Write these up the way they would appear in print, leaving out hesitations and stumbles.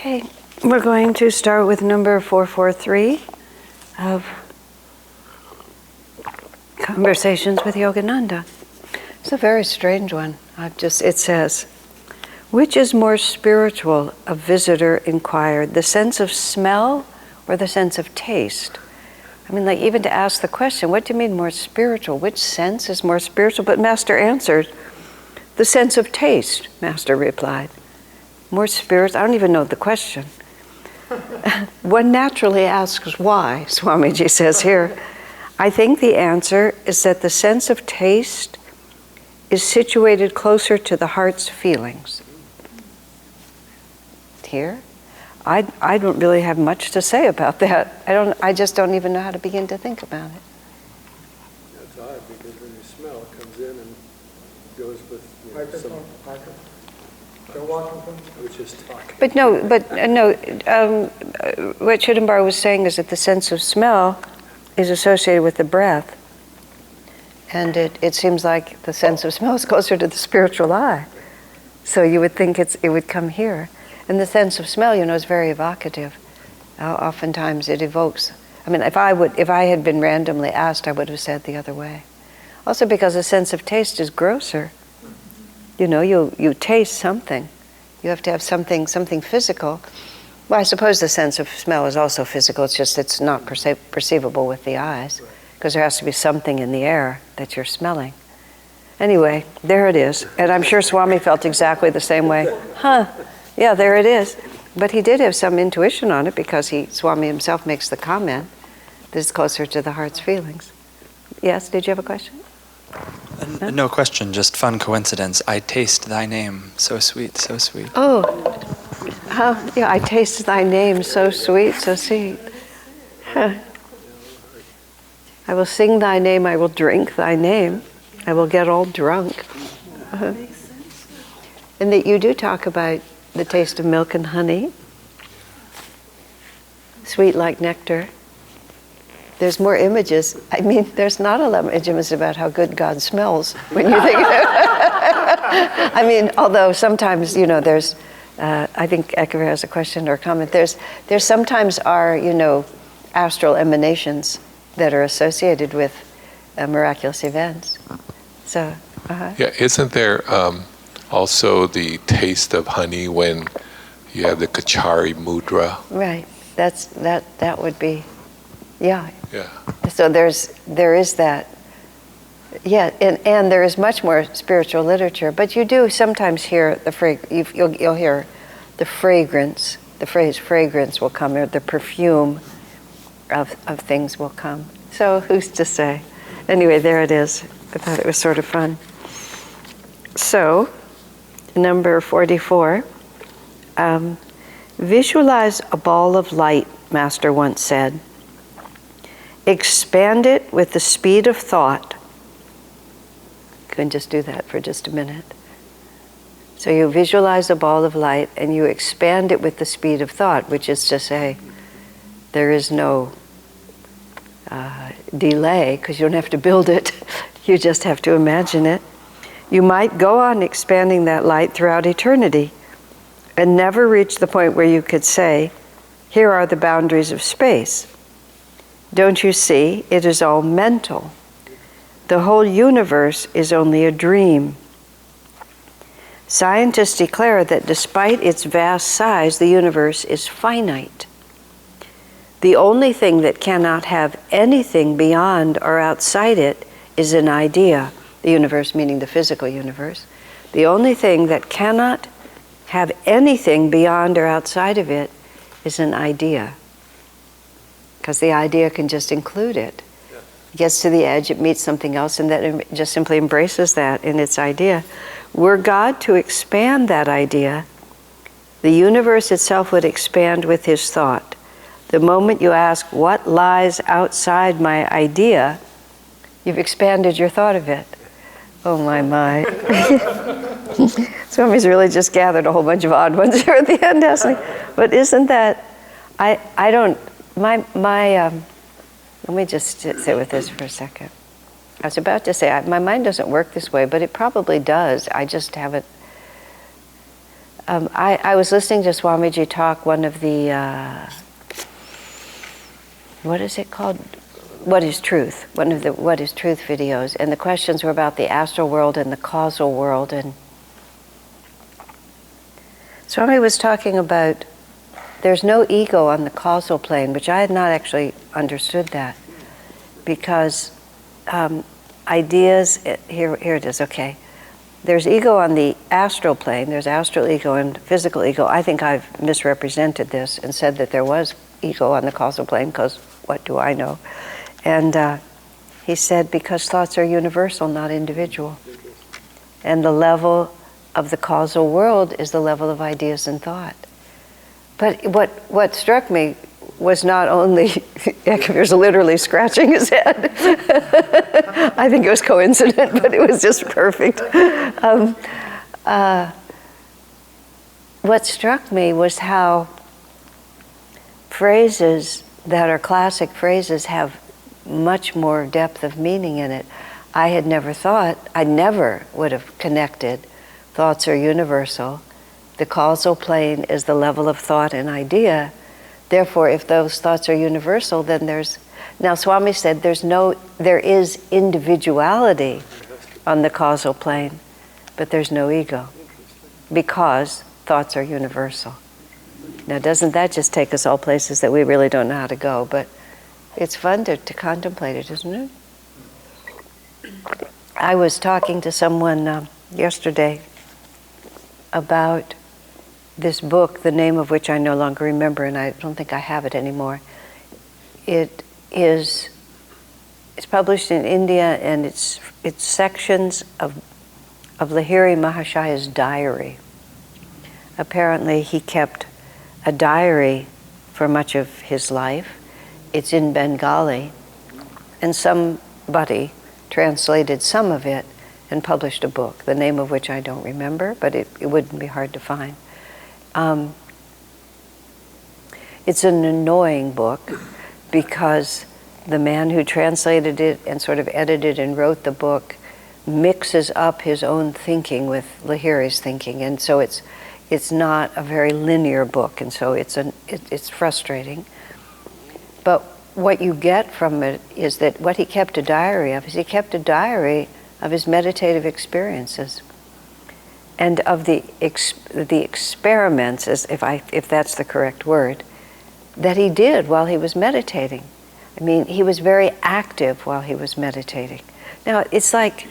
Okay, we're going to start with number 443 of Conversations with Yogananda. It's a very strange one. It says, which is more spiritual? A visitor inquired. The sense of smell or the sense of taste? I mean, like even to ask the question, what do you mean more spiritual? Which sense is more spiritual? But Master answered, the sense of taste, Master replied. More spiritual? I don't even know the question. One naturally asks why, Swamiji says here. I think the answer is that the sense of taste is situated closer to the heart's feelings. Here? I don't really have much to say about that. I just don't even know how to begin to think about it. That's odd, because when you smell, it comes in and goes with some... I was just talking. But what Chidambar was saying is that the sense of smell is associated with the breath. And it seems like the sense of smell is closer to the spiritual eye. So you would think it would come here. And the sense of smell, is very evocative. Oftentimes it evokes. I mean, if I had been randomly asked, I would have said the other way. Also because the sense of taste is grosser. You taste something. You have to have something physical. Well, I suppose the sense of smell is also physical. It's just it's not perceivable with the eyes, because there has to be something in the air that you're smelling. Anyway, there it is. And I'm sure Swami felt exactly the same way. Yeah, there it is. But he did have some intuition on it, because Swami himself makes the comment that it's closer to the heart's feelings. Yes, did you have a question? No question, just fun coincidence. I taste thy name, so sweet, so sweet. Oh, yeah, I taste thy name, so sweet, so sweet. Huh. I will sing thy name, I will drink thy name, I will get all drunk. And that you do talk about the taste of milk and honey, sweet like nectar. There's more images. I mean, there's not a lot of images about how good God smells when you think of it. I mean, although sometimes, there's, I think Ekaver has a question or a comment. There's sometimes are, astral emanations that are associated with miraculous events. So, Yeah, isn't there also the taste of honey when you have the Kachari mudra? Right. That would be, yeah. Yeah. So there is that. Yeah, and there is much more spiritual literature, but you do sometimes hear you'll hear the fragrance. The phrase fragrance will come, or the perfume of things will come. So who's to say? Anyway, there it is. I thought it was sort of fun. So, number 44. Visualize a ball of light, Master once said. Expand it with the speed of thought. You can just do that for just a minute. So you visualize a ball of light and you expand it with the speed of thought, which is to say, there is no delay, because you don't have to build it. You just have to imagine it. You might go on expanding that light throughout eternity and never reach the point where you could say, here are the boundaries of space. Don't you see? It is all mental. The whole universe is only a dream. Scientists declare that despite its vast size, the universe is finite. The only thing that cannot have anything beyond or outside it is an idea. The universe meaning the physical universe. The only thing that cannot have anything beyond or outside of it is an idea. Because the idea can just include it. It gets to the edge, it meets something else, and that just simply embraces that in its idea. Were God to expand that idea, the universe itself would expand with his thought. The moment you ask, what lies outside my idea, you've expanded your thought of it. Oh my. Swami's really just gathered a whole bunch of odd ones here at the end, hasn't he? But isn't that, let me just sit with this for a second. I was about to say, my mind doesn't work this way, but it probably does. I just haven't I was listening to Swamiji talk one of the, what is it called? What is Truth? One of the What is Truth videos. And the questions were about the astral world and the causal world. And Swami was talking about there's no ego on the causal plane, which I had not actually understood that. Because ideas, here it is, okay. There's ego on the astral plane, there's astral ego and physical ego. I think I've misrepresented this and said that there was ego on the causal plane, because what do I know? And he said, because thoughts are universal, not individual. And the level of the causal world is the level of ideas and thought. But what struck me was not only, Ekavir literally scratching his head. I think it was coincident, but it was just perfect. What struck me was how phrases that are classic phrases have much more depth of meaning in it. I had never thought, I never would have connected thoughts are universal. The causal plane is the level of thought and idea. Therefore, if those thoughts are universal, then there's... Now, Swami said there is individuality on the causal plane, but there's no ego, because thoughts are universal. Now, doesn't that just take us all places that we really don't know how to go? But it's fun to contemplate it, isn't it? I was talking to someone yesterday about this book, the name of which I no longer remember, and I don't think I have it anymore. It's published in India, and it's sections of Lahiri Mahashaya's diary. Apparently, he kept a diary for much of his life. It's in Bengali, and somebody translated some of it and published a book, the name of which I don't remember, but it wouldn't be hard to find. It's an annoying book because the man who translated it and sort of edited and wrote the book mixes up his own thinking with Lahiri's thinking, and so it's not a very linear book, and so it's frustrating. But what you get from it is that what he kept a diary of is he kept a diary of his meditative experiences and of the experiments, if that's the correct word, that he did while he was meditating. I mean, he was very active while he was meditating. Now, it's like,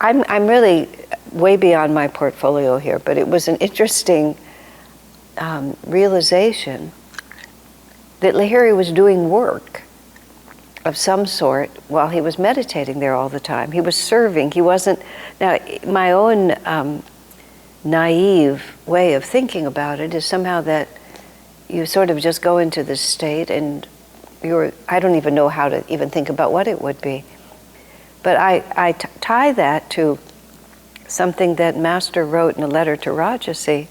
I'm really way beyond my portfolio here, but it was an interesting realization that Lahiri was doing work of some sort while he was meditating there all the time. He was serving. He wasn't... Now, my own naive way of thinking about it is somehow that you sort of just go into this state and I don't even know how to even think about what it would be. But I tie that to something that Master wrote in a letter to Rajasi,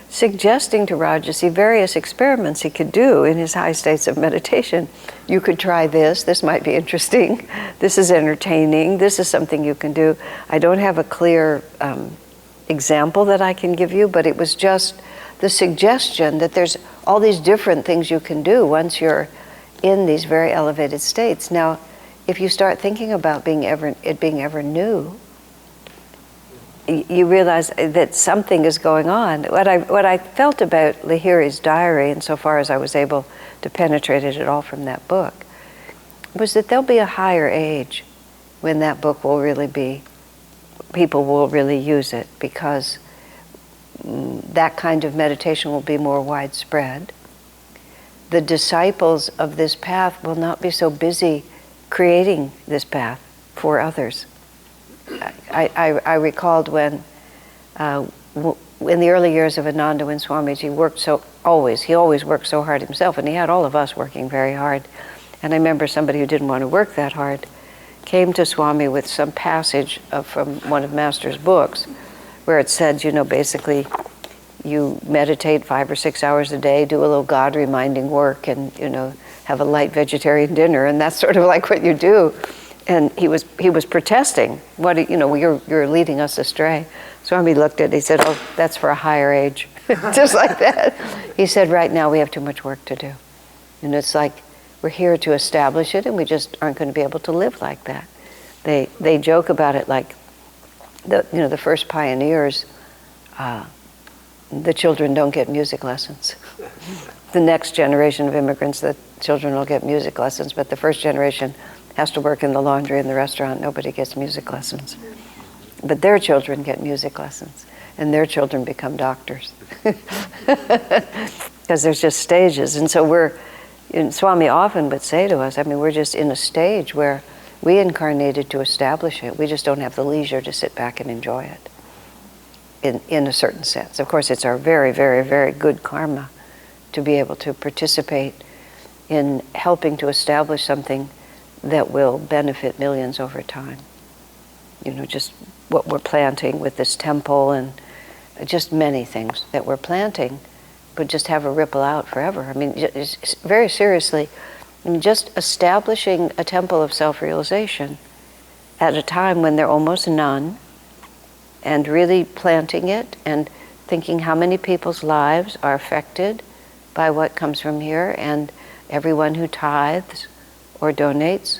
suggesting to Rajasi various experiments he could do in his high states of meditation. You could try this might be interesting, this is entertaining, this is something you can do. I don't have a clear example that I can give you, but it was just the suggestion that there's all these different things you can do once you're in these very elevated states. Now, if you start thinking about it being ever new, you realize that something is going on. What I felt about Lahiri's diary, insofar as I was able to penetrate it at all from that book, was that there'll be a higher age when that book will really be, people will really use it, because that kind of meditation will be more widespread. The disciples of this path will not be so busy creating this path for others. I recalled when, in the early years of Ananda, when Swamiji worked he always worked so hard himself, and he had all of us working very hard. And I remember somebody who didn't want to work that hard came to Swami with some passage from one of Master's books, where it said, basically, you meditate 5 or 6 hours a day, do a little God-reminding work, and, have a light vegetarian dinner, and that's sort of like what you do. And he was protesting. You're leading us astray. Swami looked at it, he said, oh, that's for a higher age. Just like that. He said, right now we have too much work to do. And it's like, we're here to establish it, and we just aren't going to be able to live like that. They joke about it like, the first pioneers, the children don't get music lessons. The next generation of immigrants, the children will get music lessons, but the first generation has to work in the laundry and the restaurant. Nobody gets music lessons. But their children get music lessons, and their children become doctors. Because there's just stages. And so Swami often would say to us, we're just in a stage where we incarnated to establish it. We just don't have the leisure to sit back and enjoy it in a certain sense. Of course, it's our very, very, very good karma to be able to participate in helping to establish something that will benefit millions over time. Just what we're planting with this temple and just many things that we're planting would just have a ripple out forever. Very seriously, just establishing a temple of self-realization at a time when there are almost none, and really planting it and thinking how many people's lives are affected by what comes from here, and everyone who tithes or donates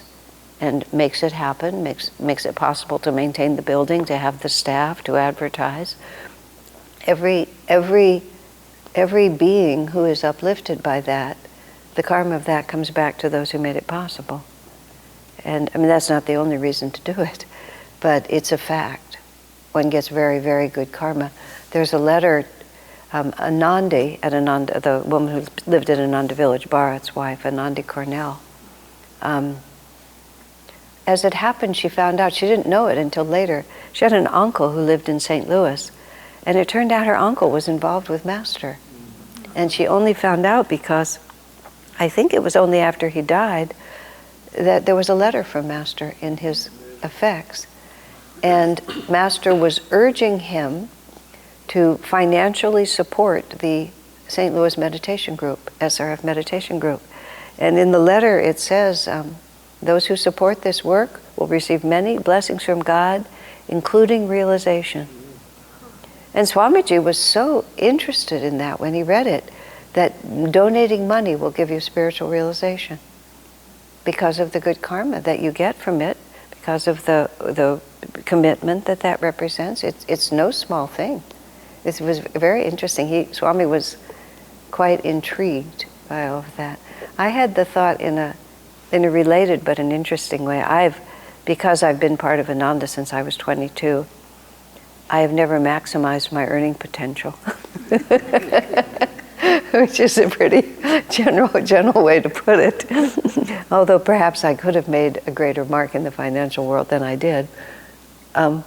and makes it happen, makes it possible to maintain the building, to have the staff, to advertise. Every being who is uplifted by that, the karma of that comes back to those who made it possible. And that's not the only reason to do it, but it's a fact. One gets very, very good karma. There's a letter, Ananda, the woman who lived in Ananda village, Bharat's wife, Anandi Cornell. As it happened, she found out, she didn't know it until later, she had an uncle who lived in St. Louis, and it turned out her uncle was involved with Master. And she only found out because, I think it was only after he died, that there was a letter from Master in his effects. And Master was urging him to financially support the St. Louis meditation group, SRF meditation group. And in the letter it says, those who support this work will receive many blessings from God, including realization. And Swamiji was so interested in that when he read it, that donating money will give you spiritual realization because of the good karma that you get from it, because of the commitment that represents. It's no small thing. It was very interesting. Swami was quite intrigued by all of that. I had the thought in a related but an interesting way. Because I've been part of Ananda since I was 22, I have never maximized my earning potential. Which is a pretty general way to put it. Although perhaps I could have made a greater mark in the financial world than I did. But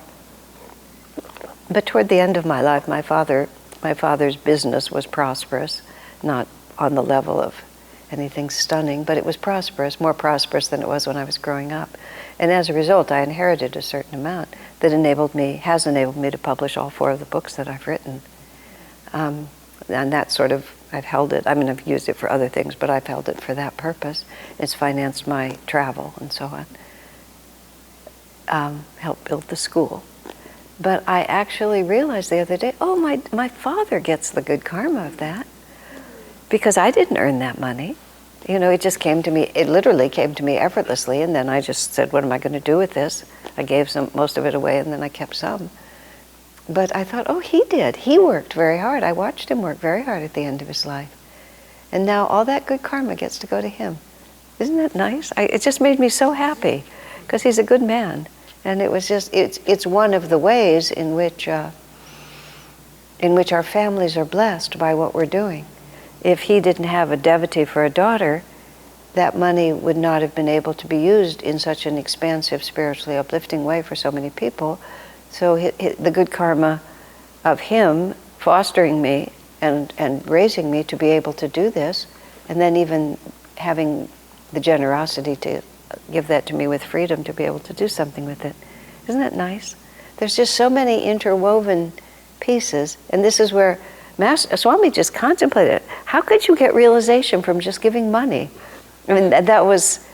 toward the end of my life, my father's business was prosperous, not on the level of anything stunning, but it was prosperous, more prosperous than it was when I was growing up. And as a result, I inherited a certain amount that has enabled me to publish all 4 of the books that I've written. And that sort of, I've held it, I've used it for other things, but I've held it for that purpose. It's financed my travel and so on. Helped build the school. But I actually realized the other day, my father gets the good karma of that. Because I didn't earn that money. It just came to me, it literally came to me effortlessly, and then I just said, what am I going to do with this? I gave most of it away, and then I kept some. But I thought, he did. He worked very hard. I watched him work very hard at the end of his life. And now all that good karma gets to go to him. Isn't that nice? It just made me so happy, because he's a good man. And it was just, it's one of the ways in which our families are blessed by what we're doing. If he didn't have a devotee for a daughter, that money would not have been able to be used in such an expansive, spiritually uplifting way for so many people. So the good karma of him fostering me and raising me to be able to do this, and then even having the generosity to give that to me with freedom to be able to do something with it. Isn't that nice? There's just so many interwoven pieces, and this is where Swami just contemplated it. How could you get realization from just giving money? That was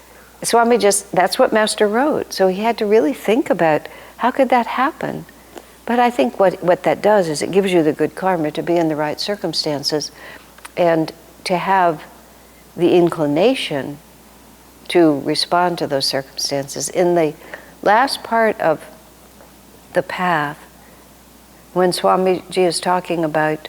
Swami that's what Master wrote. So he had to really think about how could that happen. But I think what that does is it gives you the good karma to be in the right circumstances and to have the inclination to respond to those circumstances. In the last part of the path, when Swamiji is talking about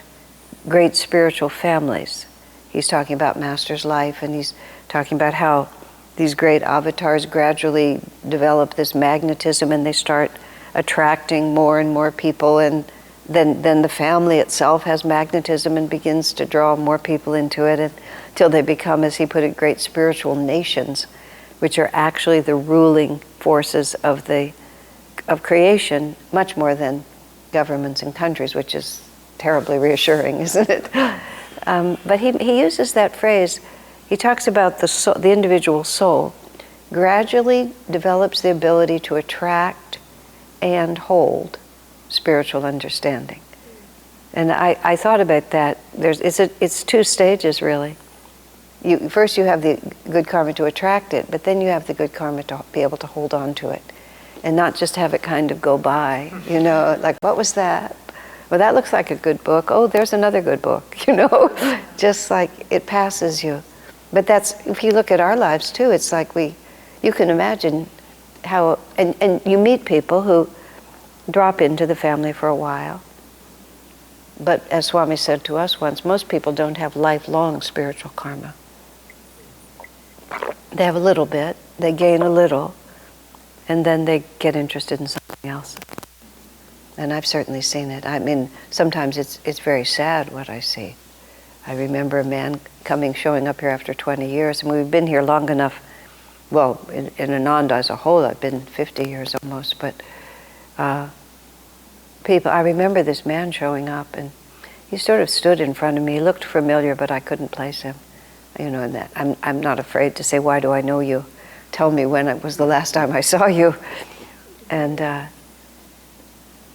great spiritual families, he's talking about Master's life, and he's talking about how these great avatars gradually develop this magnetism and they start attracting more and more people, and then the family itself has magnetism and begins to draw more people into it until they become, as he put it, great spiritual nations, which are actually the ruling forces of creation, much more than governments and countries, which is terribly reassuring, isn't it? But he uses that phrase. He talks about the individual soul gradually develops the ability to attract and hold spiritual understanding. And I thought about that. It's two stages, really. First you have the good karma to attract it, but then you have the good karma to be able to hold on to it and not just have it kind of go by, like, what was that? Well, that looks like a good book. Oh, there's another good book, just like it passes you. But if you look at our lives too, it's like you can imagine how, and you meet people who drop into the family for a while. But as Swami said to us once, most people don't have lifelong spiritual karma. They have a little bit, they gain a little, and then they get interested in something else. And I've certainly seen it. I mean, sometimes it's very sad what I see. I remember a man showing up here after 20 years, and we've been here long enough. Well, in Ananda as a whole, I've been 50 years almost, but I remember this man showing up, and he sort of stood in front of me. He looked familiar, but I couldn't place him. And that I'm not afraid to say, why do I know you? Tell me when it was the last time I saw you. And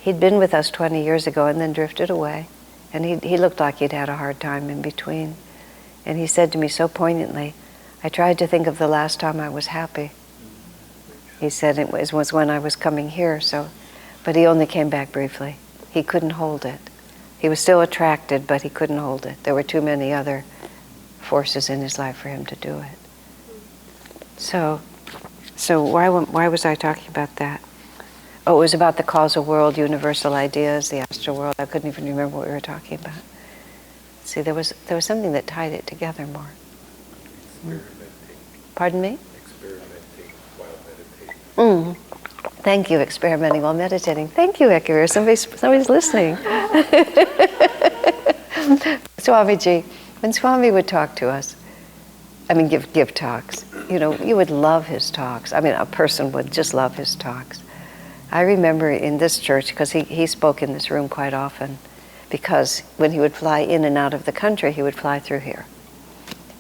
he'd been with us 20 years ago and then drifted away. And he looked like he'd had a hard time in between. And he said to me so poignantly, I tried to think of the last time I was happy. He said it was when I was coming here, but he only came back briefly. He couldn't hold it. He was still attracted, but he couldn't hold it. There were too many other forces in his life for him to do it. So why was I talking about that? Oh, it was about the causal world, universal ideas, the astral world. I couldn't even remember what we were talking about. See, there was something that tied it together more. Experimenting. Pardon me? Experimenting while meditating. Thank you, experimenting while meditating. Thank you, Ekir. Somebody's listening. Swamiji, when Swami would talk to us, give talks, you would love his talks. A person would just love his talks. I remember in this church, because he spoke in this room quite often, because when he would fly in and out of the country, he would fly through here.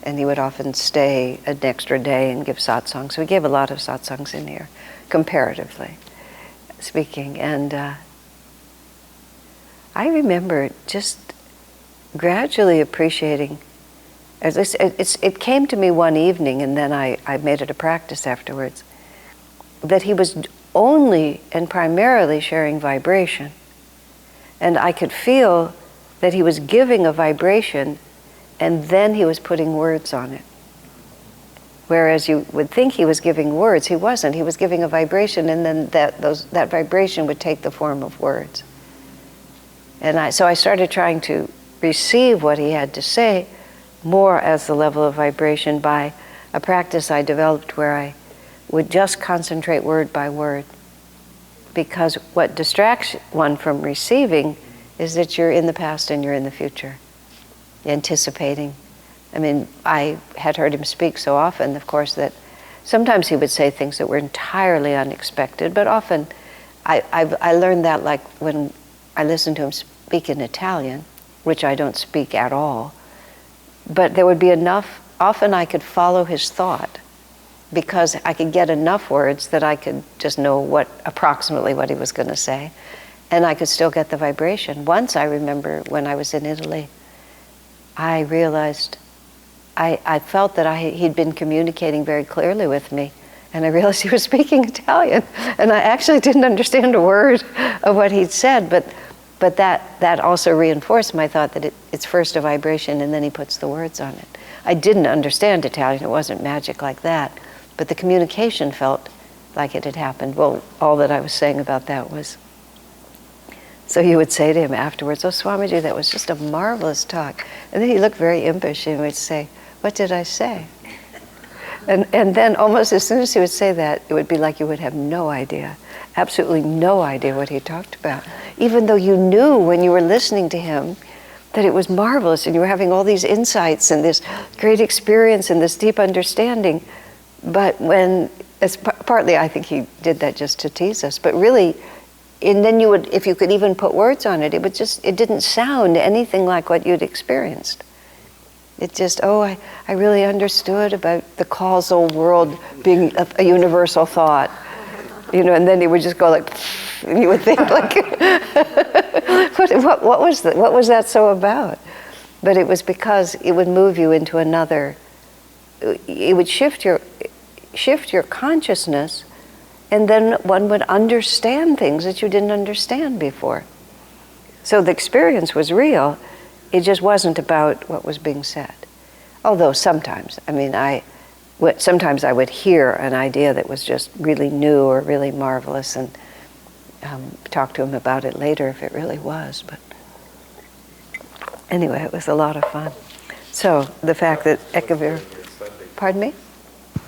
And he would often stay an extra day and give satsangs. So we gave a lot of satsangs in here, comparatively speaking. And I remember just gradually appreciating, it came to me one evening, and then I made it a practice afterwards, that he was only and primarily sharing vibration. And I could feel that he was giving a vibration and then he was putting words on it. Whereas you would think he was giving words, he wasn't. He was giving a vibration, and then that vibration would take the form of words. And so I started trying to receive what he had to say more as the level of vibration by a practice I developed where I would just concentrate word by word. Because what distracts one from receiving is that you're in the past and you're in the future, anticipating. I had heard him speak so often, of course, that sometimes he would say things that were entirely unexpected, but often I learned that like when I listened to him speak in Italian, which I don't speak at all, but there would be enough, often I could follow his thought because I could get enough words that I could just know approximately what he was going to say, and I could still get the vibration. Once I remember when I was in Italy, I realized I felt that he'd been communicating very clearly with me And I realized he was speaking Italian. And I actually didn't understand a word of what he'd said, but that also reinforced my thought that it's first a vibration and then he puts the words on it. I didn't understand Italian, it wasn't magic like that, but the communication felt like it had happened. Well, all that I was saying about that was, so you would say to him afterwards, "Oh, Swamiji, that was just a marvelous talk." And then he looked very impish and would say, "What did I say?" And then almost as soon as he would say that, it would be like you would have no idea, absolutely no idea what he talked about. Even though you knew when you were listening to him that it was marvelous and you were having all these insights and this great experience and this deep understanding. But when, as partly I think he did that just to tease us, but really, and then you would, if you could even put words on it, it didn't sound anything like what you'd experienced. It just, I really understood about the causal world being a universal thought. And then he would just go like, and you would think like, what was that so about? But it was because it would move you into another, it would shift your consciousness, and then one would understand things that you didn't understand before. So the experience was real, it just wasn't about what was being said. Although sometimes, sometimes I would hear an idea that was just really new or really marvelous and talk to him about it later if it really was. But anyway, it was a lot of fun. So the fact that Ekavir, pardon me?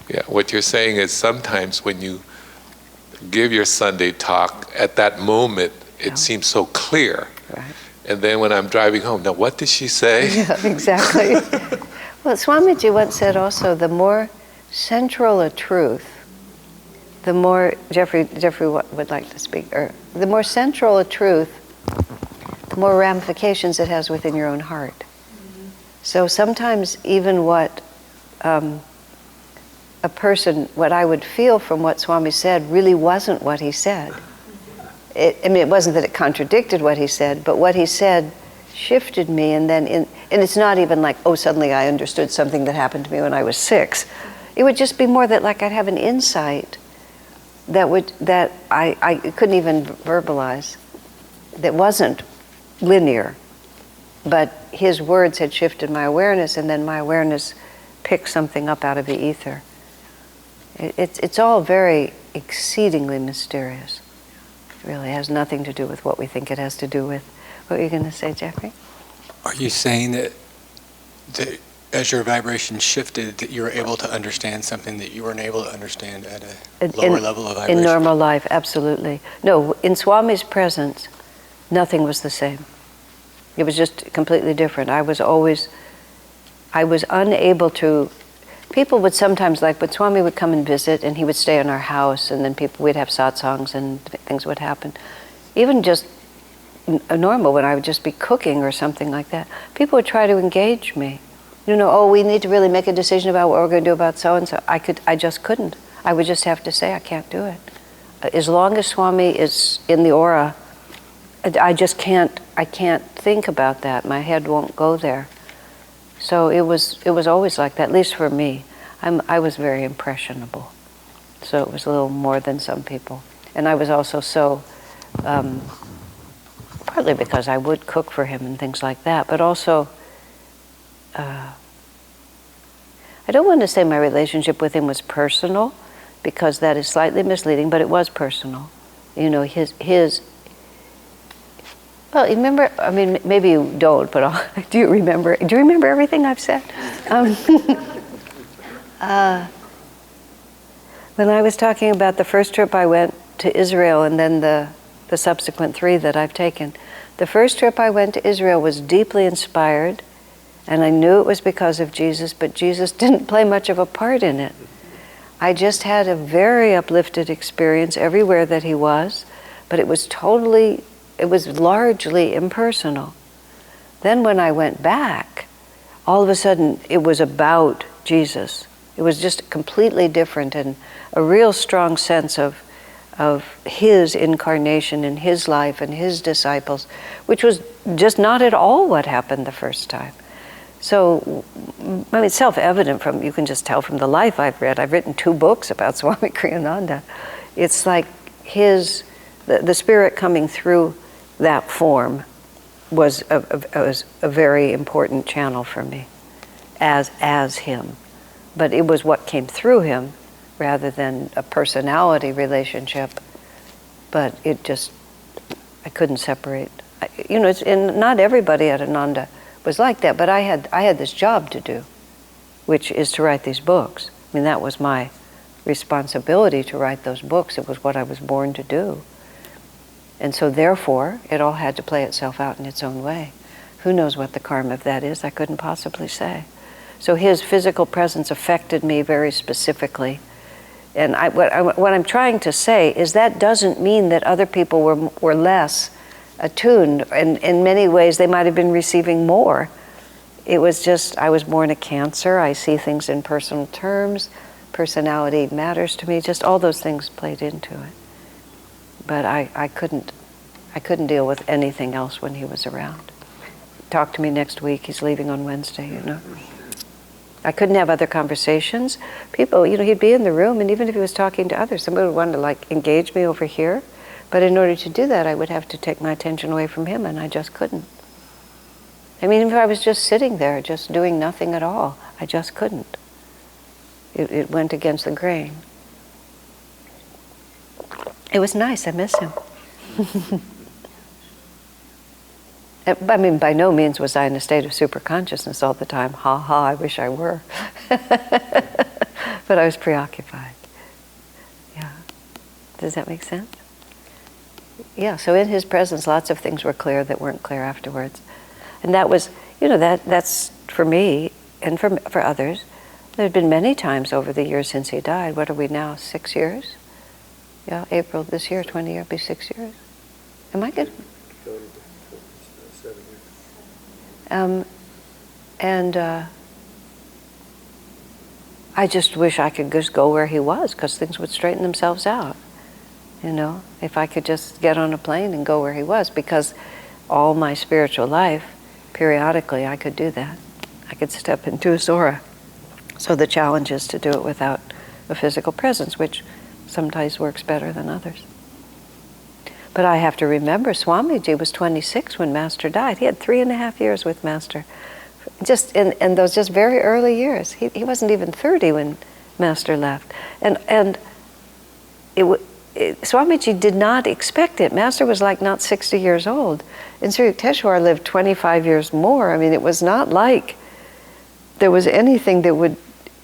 Yeah, what you're saying is sometimes when you give your Sunday talk, at that moment, it seems so clear. Right. And then when I'm driving home, now what did she say? Yeah, exactly. Well, Swamiji once said also, the more central a truth, the more, Jeffrey would like to speak, or the more central a truth, the more ramifications it has within your own heart. Mm-hmm. So sometimes even what what I would feel from what Swami said really wasn't what he said. It wasn't that it contradicted what he said, but what he said shifted me, and it's not even like, suddenly I understood something that happened to me when I was 6. It would just be more that like I'd have an insight that I couldn't even verbalize, that wasn't linear, but his words had shifted my awareness, and then my awareness picked something up out of the ether. It's all very exceedingly mysterious. It really has nothing to do with what we think it has to do with. What were you going to say, Jeffrey? Are you saying that as your vibration shifted, that you were able to understand something that you weren't able to understand at a lower level of vibration? In normal life, absolutely. No, in Swami's presence, nothing was the same. It was just completely different. I was unable to. People would sometimes, like, but Swami would come and visit, and he would stay in our house, and then we'd have satsangs, and things would happen. Even just normal, when I would just be cooking or something like that, people would try to engage me. We need to really make a decision about what we're going to do about so-and-so. I just couldn't. I would just have to say, I can't do it. As long as Swami is in the aura, I can't think about that. My head won't go there. So it was always like that, at least for me. I was very impressionable. So it was a little more than some people. And I was also so, partly because I would cook for him and things like that, but also, I don't want to say my relationship with him was personal, because that is slightly misleading, but it was personal. Well, remember, maybe you don't, but do you remember everything I've said? When I was talking about the first trip I went to Israel, and then the subsequent 3 that I've taken, the first trip I went to Israel was deeply inspired, and I knew it was because of Jesus, but Jesus didn't play much of a part in it. I just had a very uplifted experience everywhere that he was, but it was largely impersonal. Then when I went back, all of a sudden it was about Jesus. It was just completely different, and a real strong sense of his incarnation in his life and his disciples, which was just not at all what happened the first time. So, I mean, it's self-evident from, you can just tell from the life I've read. I've written 2 books about Swami Kriyananda. It's like the spirit coming through that form was a very important channel for me as him. But it was what came through him rather than a personality relationship. But it just, I couldn't separate. And not everybody at Ananda was like that, but I had this job to do, which is to write these books. I mean, that was my responsibility, to write those books. It was what I was born to do. And so therefore, it all had to play itself out in its own way. Who knows what the karma of that is? I couldn't possibly say. So his physical presence affected me very specifically. And what I'm trying to say is that doesn't mean that other people were less attuned. And in many ways, they might have been receiving more. It was just, I was born a Cancer. I see things in personal terms. Personality matters to me. Just all those things played into it. But I couldn't deal with anything else when he was around. Talk to me next week. He's leaving on Wednesday, I couldn't have other conversations. People, he'd be in the room, and even if he was talking to others, somebody would want to engage me over here. But in order to do that, I would have to take my attention away from him, and I just couldn't. I mean, if I was just sitting there, just doing nothing at all, I just couldn't. It went against the grain. It was nice. I miss him. I mean, by no means was I in a state of super consciousness all the time. Ha ha, I wish I were. But I was preoccupied. Yeah. Does that make sense? Yeah, so in his presence, lots of things were clear that weren't clear afterwards. And that was, that's for me and for others. There had been many times over the years since he died. What are we now, 6 years? Yeah, April this year, 20 years, be 6 years. Am I good? 7 years. I just wish I could just go where he was, because things would straighten themselves out. If I could just get on a plane and go where he was, because all my spiritual life, periodically, I could do that. I could step into his aura. So the challenge is to do it without a physical presence, which sometimes works better than others. But I have to remember, Swamiji was 26 when Master died. He had 3.5 years with Master. Just in those just very early years. He wasn't even 30 when Master left. And Swamiji did not expect it. Master was not 60 years old. And Sri Yukteswar lived 25 years more. I mean, it was not like there was anything that would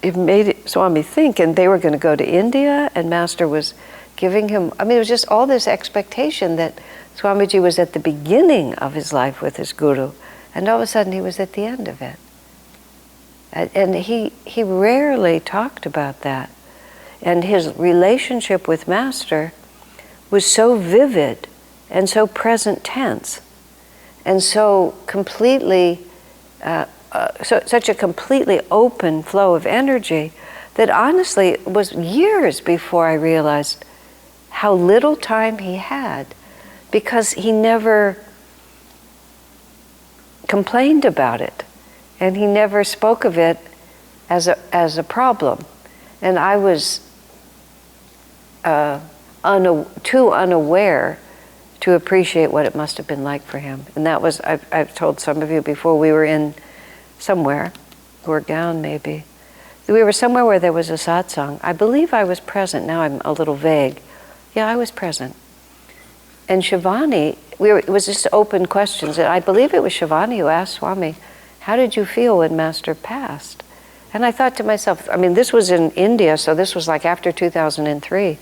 have made Swami think. And they were going to go to India, and Master was giving him, it was just all this expectation that Swamiji was at the beginning of his life with his guru, and all of a sudden he was at the end of it. And he rarely talked about that. And his relationship with Master was so vivid and so present tense and so completely, such a completely open flow of energy that honestly it was years before I realized how little time he had, because he never complained about it and he never spoke of it as a problem. And I was too unaware to appreciate what it must have been like for him. And that was, I've told some of you before, we were in somewhere, Gurgaon maybe. We were somewhere where there was a satsang. I believe I was present. Now I'm a little vague. Yeah, I was present. And Shivani, it was just open questions. And I believe it was Shivani who asked Swami, how did you feel when Master passed? And I thought to myself, this was in India, so this was after 2003.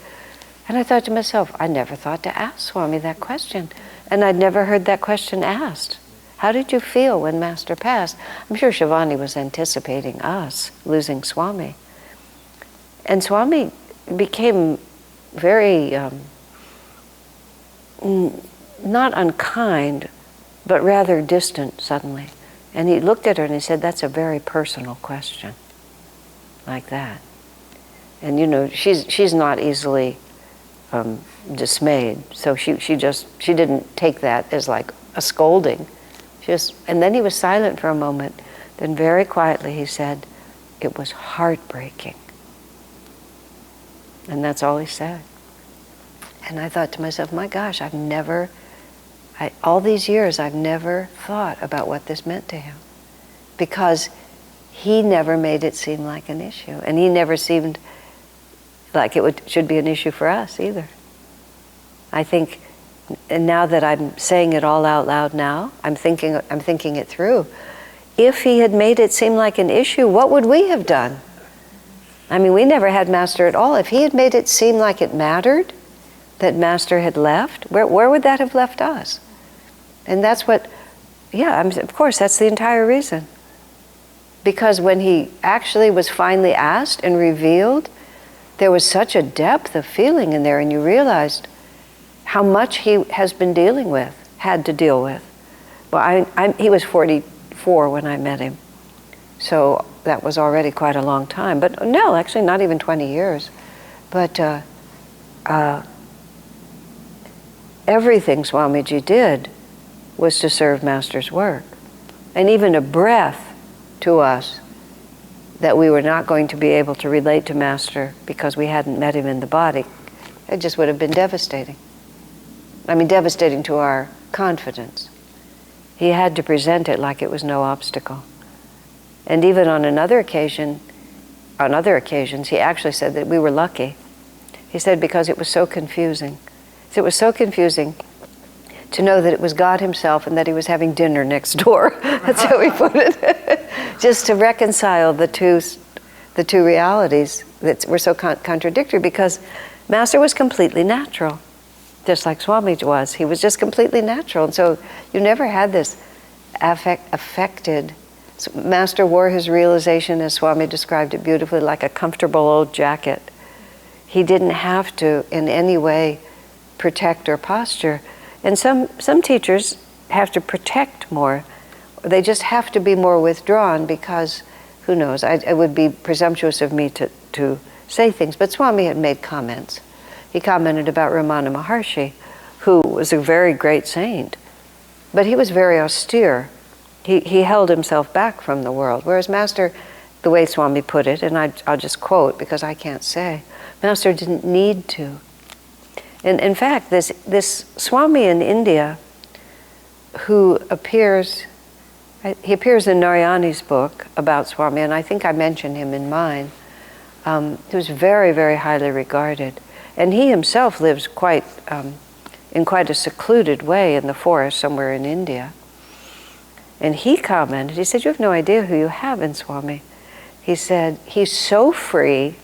And I thought to myself, I never thought to ask Swami that question. And I'd never heard that question asked. How did you feel when Master passed? I'm sure Shivani was anticipating us losing Swami. And Swami became very, not unkind, but rather distant suddenly. And he looked at her and he said, that's a very personal question, like that. And she's not easily dismayed, so she didn't take that as a scolding. And then he was silent for a moment. Then very quietly he said, "It was heartbreaking." And that's all he said. And I thought to myself, my gosh, all these years I've never thought about what this meant to him. Because he never made it seem like an issue. And he never seemed like should be an issue for us either. I think, and now that I'm saying it all out loud now, I'm thinking it through. If he had made it seem like an issue, what would we have done? I mean, we never had Master at all. If he had made it seem like it mattered that Master had left, where would that have left us? And that's what, of course, that's the entire reason. Because when he actually was finally asked and revealed, there was such a depth of feeling in there, and you realized how much he has been had to deal with. Well, he was 44 when I met him, so that was already quite a long time. But no, actually not even 20 years. But everything Swamiji did was to serve Master's work. And even a breath to us that we were not going to be able to relate to Master because we hadn't met him in the body, it just would have been devastating. I mean, devastating to our confidence. He had to present it like it was no obstacle. And even on other occasions, he actually said that we were lucky. He said because it was so confusing. It was so confusing to know that it was God himself and that he was having dinner next door. That's how he put it. Just to reconcile the two realities that were so contradictory, because Master was completely natural, just like Swamiji was. He was just completely natural. And so you never had this affected. So Master wore his realization, as Swami described it beautifully, like a comfortable old jacket. He didn't have to in any way protect or posture. And some teachers have to protect more. They just have to be more withdrawn because, who knows, it would be presumptuous of me to say things. But Swami had made comments. He commented about Ramana Maharshi, who was a very great saint, but he was very austere. He held himself back from the world, whereas Master, the way Swami put it, and I'll just quote because I can't say, Master didn't need to. And in fact, this Swami in India, who appears in Narayani's book about Swami, and I think I mentioned him in mine, he was very, very highly regarded. And he himself lives in quite a secluded way in the forest somewhere in India. And he commented, he said, "You have no idea who you have in Swami." He said, "He's so free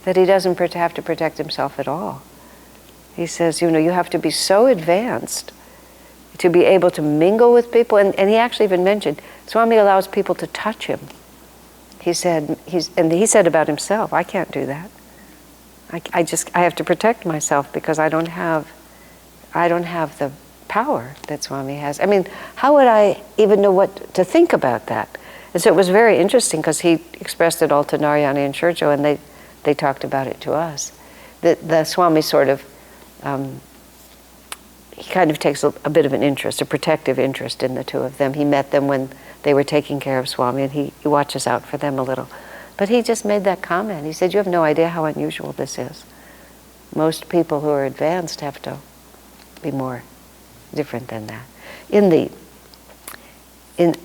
that he doesn't have to protect himself at all." He says, you have to be so advanced to be able to mingle with people. And he actually even mentioned, Swami allows people to touch him. He said about himself, "I can't do that. I have to protect myself because I don't have the power that Swami has." I mean, how would I even know what to think about that? And so it was very interesting because he expressed it all to Narayani and Churcho, and they talked about it to us. The Swami sort of, he kind of takes a bit of an interest, a protective interest in the two of them. He met them when they were taking care of Swami, and he watches out for them a little. But he just made that comment. He said, "You have no idea how unusual this is. Most people who are advanced have to be more different than that."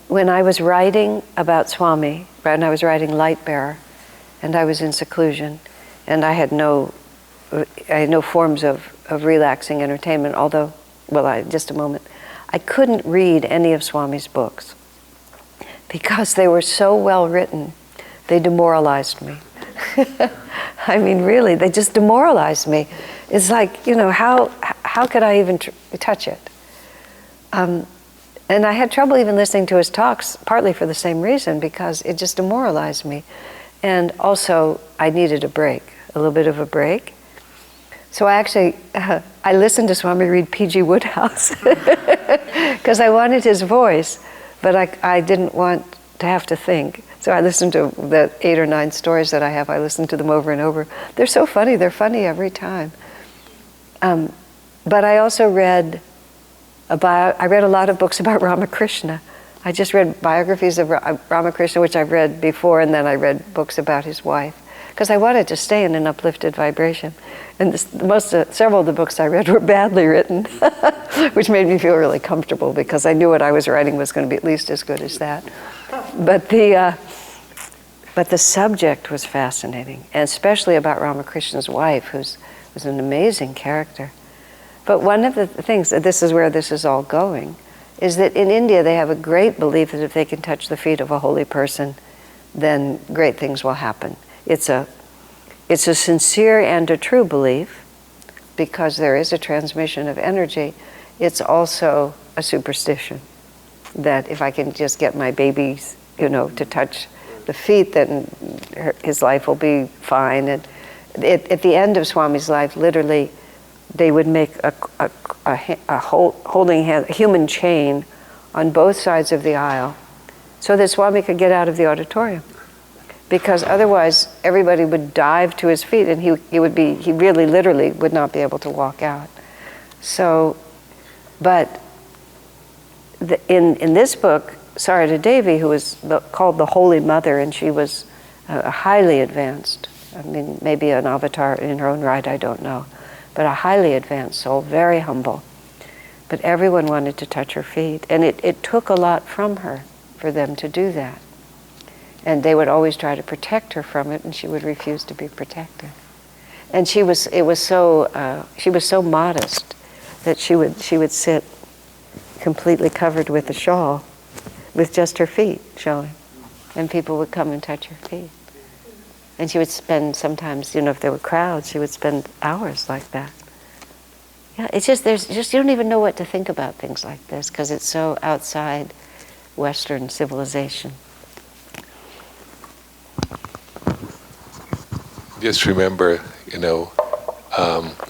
When I was writing about Swami, when I was writing Light Bearer, and I was in seclusion, and I had no forms of relaxing entertainment, although, just a moment, I couldn't read any of Swami's books because they were so well written, they demoralized me. I mean, really, they just demoralized me. It's like, how could I even touch it? And I had trouble even listening to his talks, partly for the same reason, because it just demoralized me. And also, I needed a little bit of a break. So I listened to Swami read P.G. Woodhouse because I wanted his voice, but I didn't want to have to think. So I listened to the 8 or 9 stories that I have. I listened to them over and over. They're so funny. They're funny every time. But I also read a lot of books about Ramakrishna. I just read biographies of Ramakrishna, which I've read before, and then I read books about his wife, because I wanted to stay in an uplifted vibration. And several of the books I read were badly written, which made me feel really comfortable, because I knew what I was writing was going to be at least as good as that. But the subject was fascinating, and especially about Ramakrishna's wife, who was an amazing character. But one of the things, this is where this is all going, is that in India they have a great belief that if they can touch the feet of a holy person, then great things will happen. It's a sincere and a true belief, because there is a transmission of energy. It's also a superstition that if I can just get my babies, to touch the feet, then his life will be fine. And at the end of Swami's life, literally, they would make a holding hand, a human chain on both sides of the aisle, so that Swami could get out of the auditorium. Because otherwise, everybody would dive to his feet, and he really literally would not be able to walk out. So, but in this book, Sarada Devi, who was called the Holy Mother, and she was highly advanced. I mean, maybe an avatar in her own right, I don't know. But a highly advanced soul, very humble. But everyone wanted to touch her feet. And it took a lot from her for them to do that. And they would always try to protect her from it, and she would refuse to be protected. And she was so modest that she would sit completely covered with a shawl, with just her feet showing. And people would come and touch her feet. And she would spend sometimes, if there were crowds, she would spend hours like that. Yeah, it's just, you don't even know what to think about things like this, because it's so outside Western civilization. Just remember,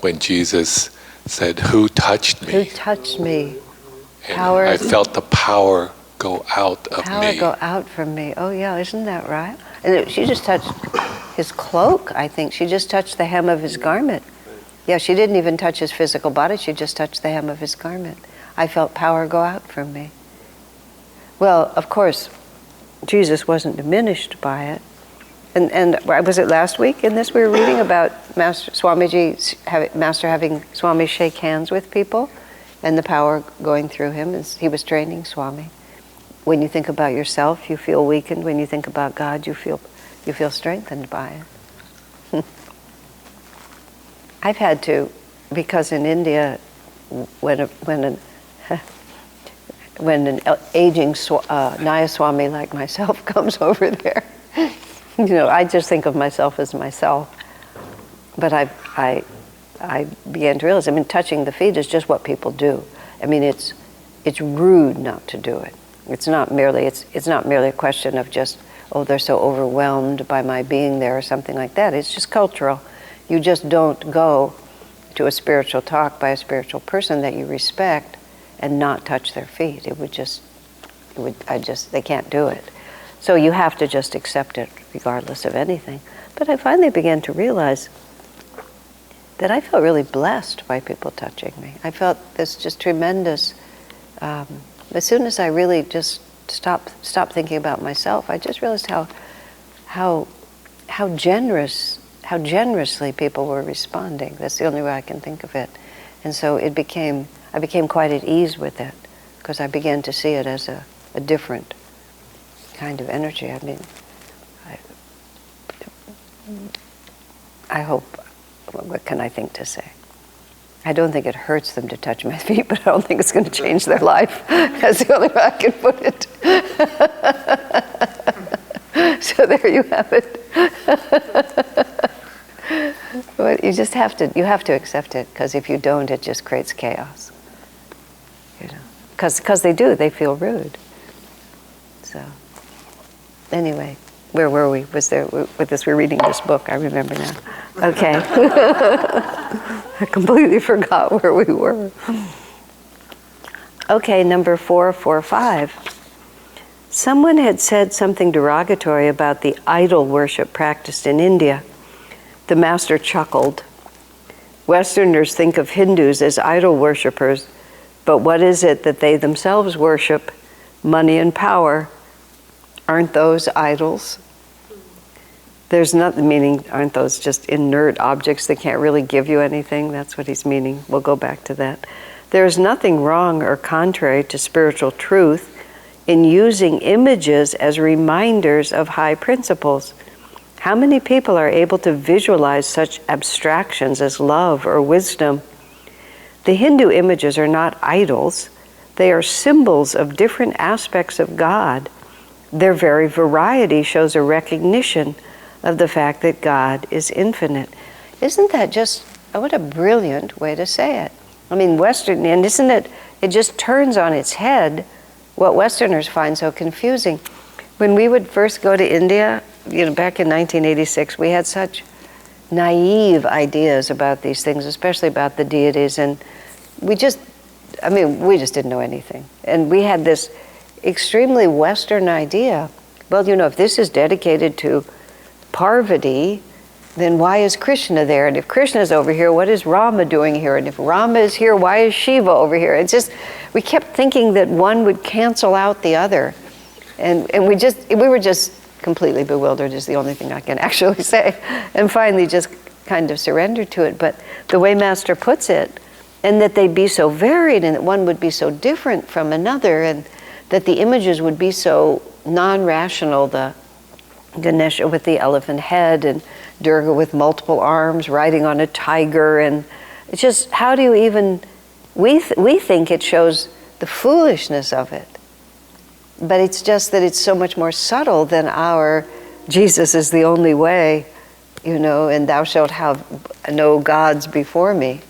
when Jesus said, "Who touched me?" Who touched me? And Power. I felt the power go out of me. Power go out from me. Oh yeah, isn't that right? And she just touched his cloak, I think. She just touched the hem of his garment. Yeah, she didn't even touch his physical body. She just touched the hem of his garment. I felt power go out from me. Well, of course, Jesus wasn't diminished by it. And was it last week in this we were reading about Master having Swami shake hands with people and the power going through him as he was training Swami. When you think about yourself, you feel weakened. When you think about God, you feel strengthened by it. I've had to, because in India, when an aging Nayaswami like myself comes over there, I just think of myself as myself. But I began to realize, touching the feet is just what people do. It's rude not to do it. It's not merely a question of just, they're so overwhelmed by my being there or something like that. It's just cultural. You just don't go to a spiritual talk by a spiritual person that you respect and not touch their feet. They can't do it. So you have to just accept it regardless of anything. But I finally began to realize that I felt really blessed by people touching me. I felt this just tremendous, as soon as I really just stopped thinking about myself, I just realized how generously people were responding. That's the only way I can think of it. And so I became quite at ease with it, because I began to see it as a different kind of energy. I hope, what can I think to say? I don't think it hurts them to touch my feet, but I don't think it's going to change their life. That's the only way I can put it. So there you have it. But you have to accept it, because if you don't, it just creates chaos. Because they feel rude. So anyway, where were we? We're reading this book, I remember now. Okay. I completely forgot where we were. Okay, number 445. Someone had said something derogatory about the idol worship practiced in India. The master chuckled. Westerners think of Hindus as idol worshippers, but what is it that they themselves worship money and power. Aren't those idols? There's nothing, meaning, aren't those just inert objects that can't really give you anything? That's what he's meaning. We'll go back to that. There is nothing wrong or contrary to spiritual truth in using images as reminders of high principles. How many people are able to visualize such abstractions as love or wisdom? The Hindu images are not idols. They are symbols of different aspects of God. Their very variety shows a recognition of the fact that God is infinite. Isn't that just, what a brilliant way to say it? I mean, Western, and isn't it, it just turns on its head what Westerners find so confusing. When we would first go to India, back in 1986, we had such naive ideas about these things, especially about the deities, and we just didn't know anything. And we had this extremely Western idea. Well, if this is dedicated to Parvati, then why is Krishna there? And if Krishna is over here, what is Rama doing here? And if Rama is here, why is Shiva over here? It's just, we kept thinking that one would cancel out the other. And we were just completely bewildered is the only thing I can actually say. And finally just kind of surrendered to it. But the way Master puts it, and that they'd be so varied and that one would be so different from another, and that the images would be so non-rational, the Ganesha with the elephant head and Durga with multiple arms riding on a tiger, and it's just, how do you even, we think it shows the foolishness of it, but it's just that it's so much more subtle than our Jesus is the only way, and thou shalt have no gods before me,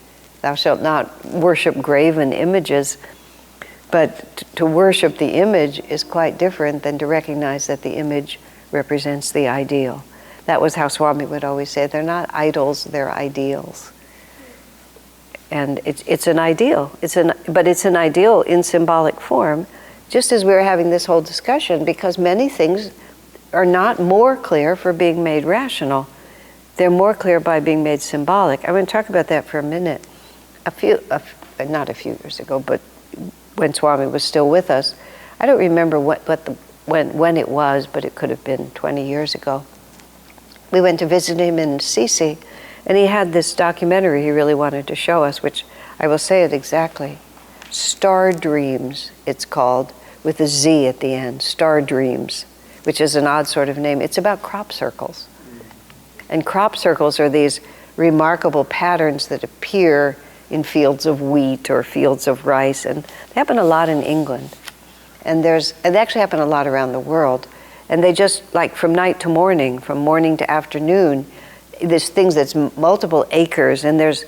thou shalt not worship graven images. But to worship the image is quite different than to recognize that the image represents the ideal. That was how Swami would always say, they're not idols, they're ideals. And it's an ideal. But it's an ideal in symbolic form, just as we were having this whole discussion, because many things are not more clear for being made rational. They're more clear by being made symbolic. I'm going to talk about that for a minute. Not a few years ago, but when Swami was still with us, I don't remember when it was, but it could have been 20 years ago. We went to visit him in Sisi, and he had this documentary he really wanted to show us, which I will say it exactly. Star Dreams, it's called, with a Z at the end, Star Dreams, which is an odd sort of name. It's about crop circles. And crop circles are these remarkable patterns that appear in fields of wheat or fields of rice, and they happen a lot in England. And they actually happen a lot around the world. And they just, like from night to morning, from morning to afternoon, there's things that's multiple acres, and there's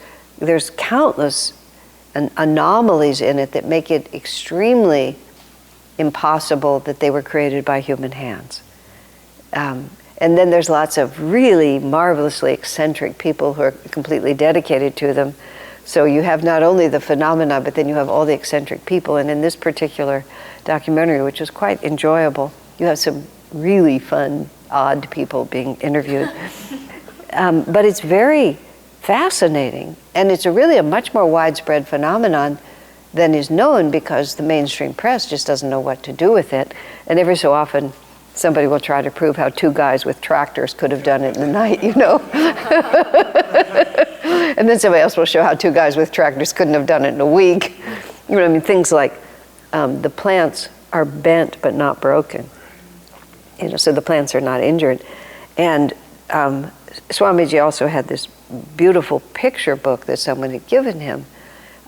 countless anomalies in it that make it extremely impossible that they were created by human hands. And then there's lots of really marvelously eccentric people who are completely dedicated to them. So you have not only the phenomena, but then you have all the eccentric people. And in this particular documentary, which is quite enjoyable, you have some really fun, odd people being interviewed. But it's very fascinating. And it's really a much more widespread phenomenon than is known, because the mainstream press just doesn't know what to do with it. And every so often, somebody will try to prove how two guys with tractors could have done it in the night, And then somebody else will show how two guys with tractors couldn't have done it in a week. Things like the plants are bent but not broken. So the plants are not injured. And Swamiji also had this beautiful picture book that someone had given him,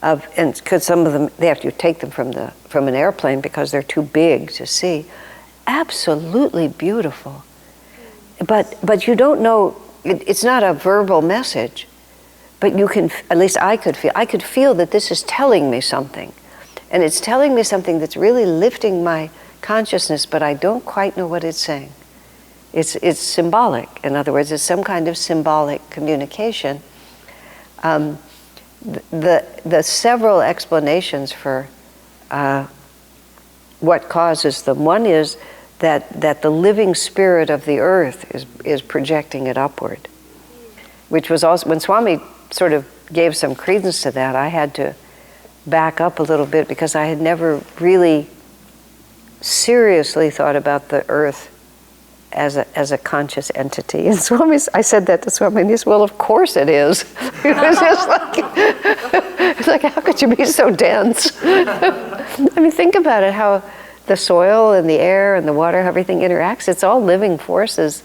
and because some of them, they have to take them from an airplane because they're too big to see. Absolutely beautiful. But you don't know, it's not a verbal message, but you can, at least I could feel that this is telling me something. And it's telling me something that's really lifting my consciousness, but I don't quite know what it's saying. It's symbolic. In other words, it's some kind of symbolic communication. The several explanations for what causes them. One is that the living spirit of the earth is projecting it upward, which was also, when Swami sort of gave some credence to that, I had to back up a little bit, because I had never really seriously thought about the earth as a conscious entity. And I said that to Swami, and he said, well, of course it is. It was just like, it's like, how could you be so dense? I mean, think about it, how the soil and the air and the water, how everything interacts. It's all living forces.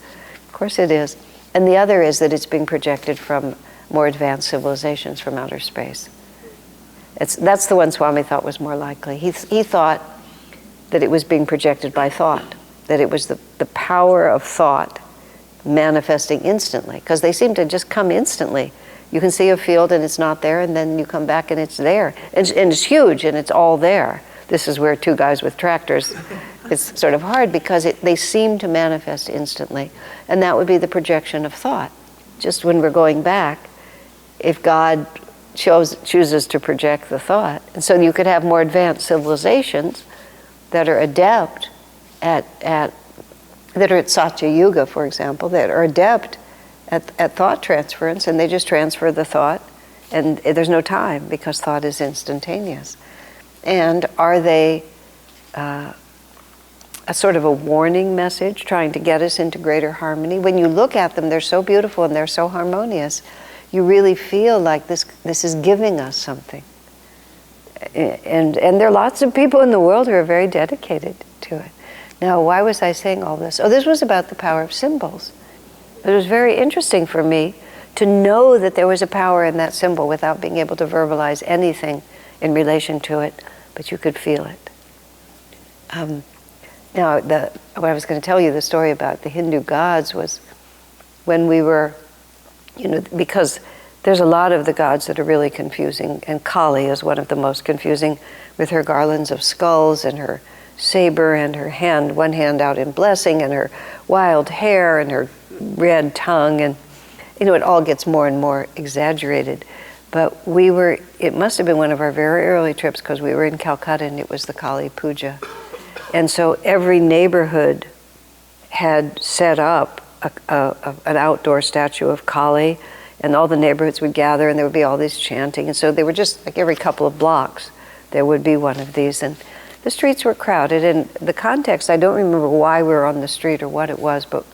Of course it is. And the other is that it's being projected from more advanced civilizations from outer space. That's the one Swami thought was more likely. He thought that it was being projected by thought, that it was the power of thought manifesting instantly, because they seem to just come instantly. You can see a field and it's not there, and then you come back and it's there. And it's huge and it's all there. This is where two guys with tractors, it's sort of hard because they seem to manifest instantly. And that would be the projection of thought. Just when we're going back, if God chooses to project the thought. And so you could have more advanced civilizations that are adept that are at Satya Yuga, for example, that are adept at thought transference, and they just transfer the thought, and there's no time because thought is instantaneous. And are they a sort of a warning message trying to get us into greater harmony? When you look at them, they're so beautiful and they're so harmonious. You really feel like this is giving us something. And there are lots of people in the world who are very dedicated to it. Now, why was I saying all this? Oh, this was about the power of symbols. It was very interesting for me to know that there was a power in that symbol without being able to verbalize anything in relation to it, but you could feel it. Now, what I was going to tell you, the story about the Hindu gods was when we were, because there's a lot of the gods that are really confusing, and Kali is one of the most confusing, with her garlands of skulls and her saber and her hand, one hand out in blessing, and her wild hair and her red tongue, and it all gets more and more exaggerated. But it must have been one of our very early trips, because we were in Calcutta and it was the Kali Puja. And so every neighborhood had set up an outdoor statue of Kali, and all the neighborhoods would gather and there would be all this chanting. And so they were just like every couple of blocks there would be one of these. And the streets were crowded. And the context, I don't remember why we were on the street or what it was, but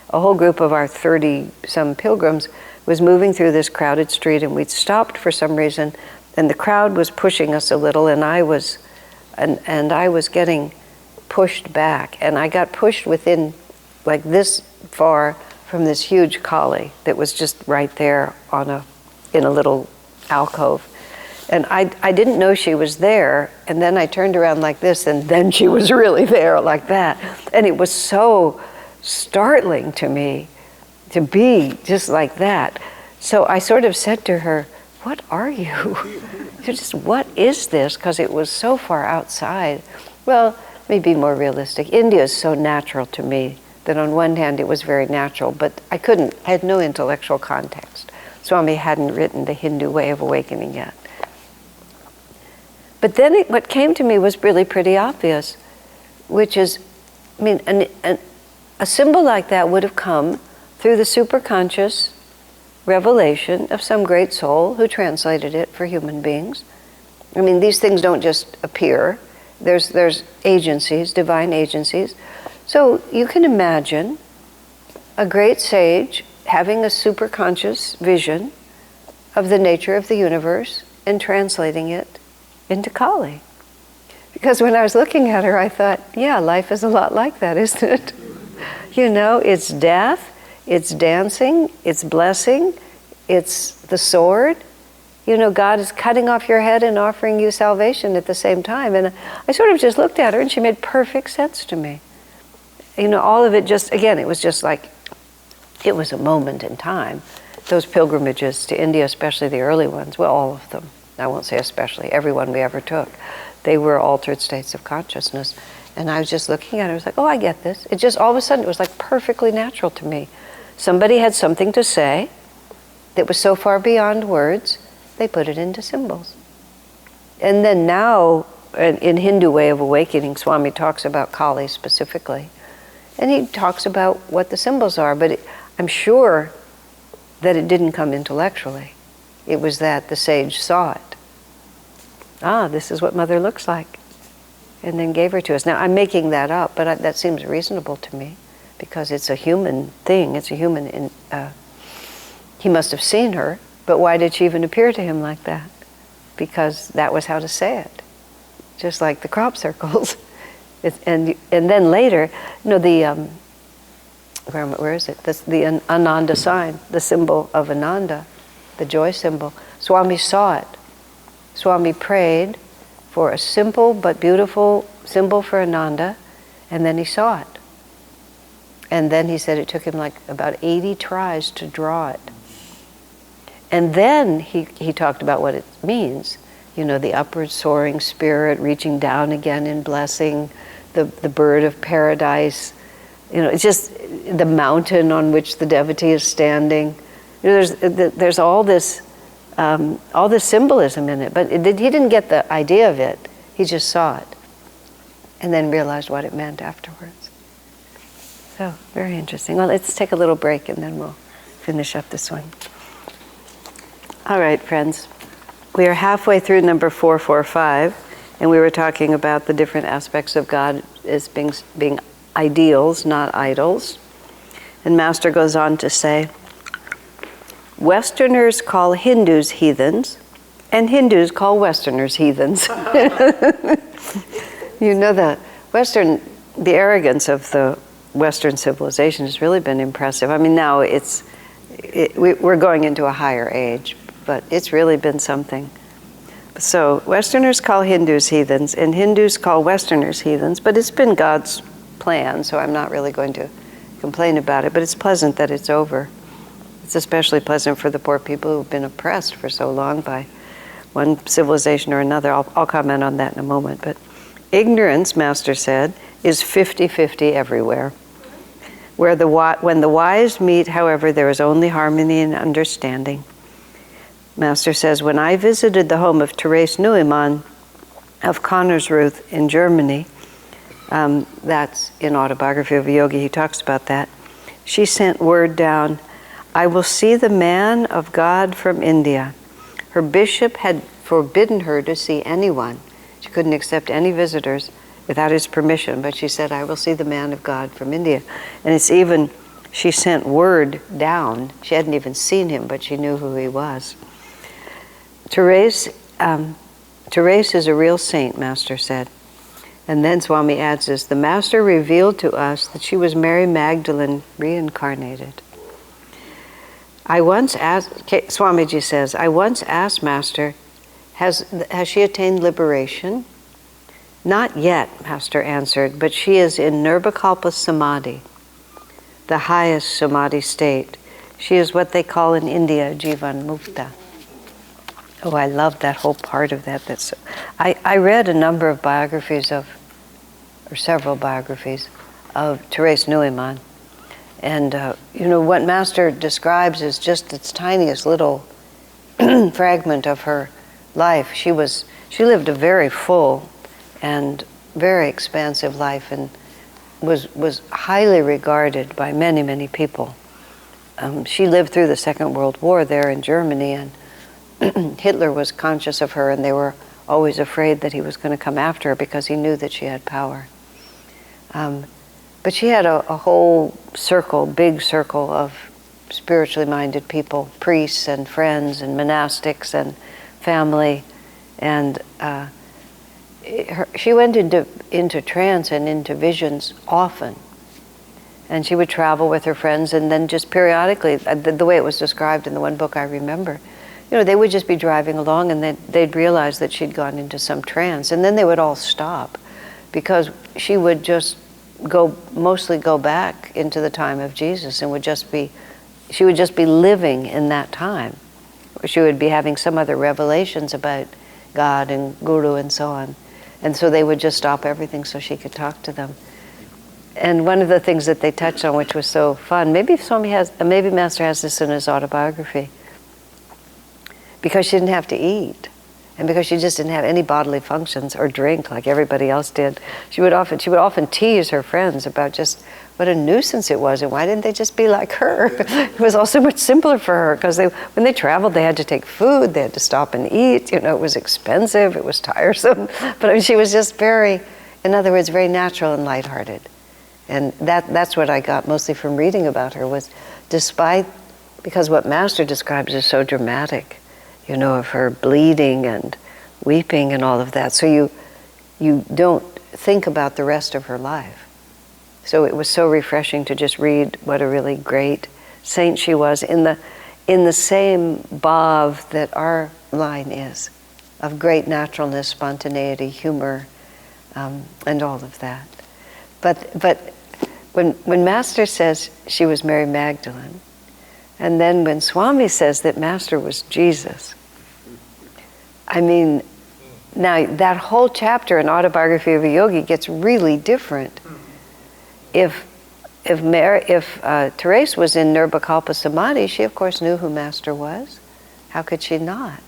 a whole group of our 30-some pilgrims was moving through this crowded street, and we'd stopped for some reason, and the crowd was pushing us a little, and I was getting pushed back, and I got pushed within like this far from this huge Kali that was just right there in a little alcove. And I didn't know she was there, and then I turned around like this, and then she was really there like that. And it was so startling to me to be just like that. So I sort of said to her, what are you? What is this? Because it was so far outside. Well, let me be more realistic. India is so natural to me that on one hand it was very natural, but I had no intellectual context. Swami hadn't written the Hindu way of awakening yet. But then what came to me was really pretty obvious, which is, a symbol like that would have come through the superconscious revelation of some great soul who translated it for human beings. These things don't just appear. There's agencies, divine agencies. So you can imagine a great sage having a superconscious vision of the nature of the universe and translating it into Kali. Because when I was looking at her, I thought, yeah, life is a lot like that, isn't it? It's death, it's dancing, it's blessing, it's the sword. God is cutting off your head and offering you salvation at the same time. And I sort of just looked at her, and she made perfect sense to me. All of it it was just like, it was a moment in time. Those pilgrimages to India, especially the early ones, well, all of them, I won't say especially, every one we ever took, they were altered states of consciousness. And I was just looking at it, I was like, oh, I get this. It just, all of a sudden, it was like perfectly natural to me. Somebody had something to say that was so far beyond words, they put it into symbols. And then now, in Hindu way of awakening, Swami talks about Kali specifically. And he talks about what the symbols are, but I'm sure that it didn't come intellectually. It was that the sage saw it. This is what Mother looks like. and then gave her to us. Now, I'm making that up, but that seems reasonable to me, because it's a human thing. It's a human, he must have seen her, but why did she even appear to him like that? Because that was how to say it, just like the crop circles. And then later, the where is it? The Ananda sign, the symbol of Ananda, the joy symbol. Swami saw it. Swami prayed for a simple but beautiful symbol for Ananda, and then he saw it. And then he said it took him like about 80 tries to draw it. And then he talked about what it means. The upward soaring spirit reaching down again in blessing, the bird of paradise. It's just the mountain on which the devotee is standing. There's all this symbolism in it, but he didn't get the idea of it. He just saw it, and then realized what it meant afterwards. So, very interesting. Well, let's take a little break, and then we'll finish up this one. All right, friends. We are halfway through number 445, and we were talking about the different aspects of God as being ideals, not idols. And Master goes on to say, Westerners call Hindus heathens, and Hindus call Westerners heathens. The arrogance of the Western civilization has really been impressive. I mean, now we're going into a higher age, but it's really been something. So Westerners call Hindus heathens, and Hindus call Westerners heathens, but it's been God's plan, so I'm not really going to complain about it, but it's pleasant that it's over. It's especially pleasant for the poor people who've been oppressed for so long by one civilization or another. I'll comment on that in a moment, but ignorance, Master said, is 50-50 everywhere. When the wise meet, however, there is only harmony and understanding. Master says, when I visited the home of Therese Neumann of Connersreuth in Germany, that's in Autobiography of a Yogi, he talks about that, she sent word down, I will see the man of God from India. Her bishop had forbidden her to see anyone. She couldn't accept any visitors without his permission, but she said, I will see the man of God from India. And it's even, she sent word down. She hadn't even seen him, but she knew who he was. Therese is a real saint, Master said. And then Swami adds this, the Master revealed to us that she was Mary Magdalene reincarnated. Swamiji says, I once asked Master, has she attained liberation? Not yet, Master answered, but she is in Nirvikalpa Samadhi, the highest Samadhi state. She is what they call in India, Jivan Mukta. Oh, I love that whole part of that. I read a number of biographies several biographies of Therese Neumann. And, what Master describes is just its tiniest little fragment of her life. She lived a very full and very expansive life and was highly regarded by many, many people. She lived through the Second World War there in Germany, and Hitler was conscious of her, and they were always afraid that he was going to come after her because he knew that she had power. But she had a whole big circle of spiritually minded people, priests and friends and monastics and family. And she went into trance and into visions often. And she would travel with her friends, and then just periodically, the way it was described in the one book I remember, they would just be driving along, and they'd realize that she'd gone into some trance, and then they would all stop, because she would just mostly go back into the time of Jesus, and she would just be living in that time. She would be having some other revelations about God and Guru and so on. And so they would just stop everything so she could talk to them. And one of the things that they touched on, which was so fun, maybe Master has this in his autobiography, because she didn't have to eat, and because she just didn't have any bodily functions or drink like everybody else did, she would often tease her friends about just what a nuisance it was, and why didn't they just be like her? It was all so much simpler for her, because when they traveled, they had to take food, they had to stop and eat. It was expensive, it was tiresome. But she was just very In other words, very natural and lighthearted. And that's what I got mostly from reading about her, was because what Master describes is so dramatic, of her bleeding and weeping and all of that. So you don't think about the rest of her life. So it was so refreshing to just read what a really great saint she was in the same bhav that our line is, of great naturalness, spontaneity, humor, and all of that. But when Master says she was Mary Magdalene, and then when Swami says that Master was Jesus, I mean, now that whole chapter in Autobiography of a Yogi gets really different. If Therese was in Nirvikalpa Samadhi, she of course knew who Master was. How could she not?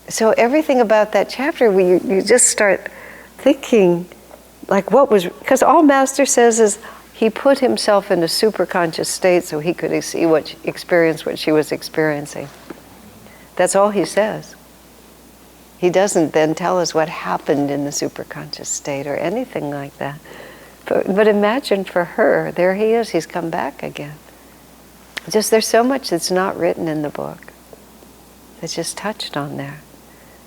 So everything about that chapter, you just start thinking, like because all Master says is he put himself in a superconscious state so he could experience what she was experiencing. That's all he says. He doesn't then tell us what happened in the superconscious state or anything like that. But imagine for her, there he is, he's come back again. Just there's so much that's not written in the book that's just touched on there.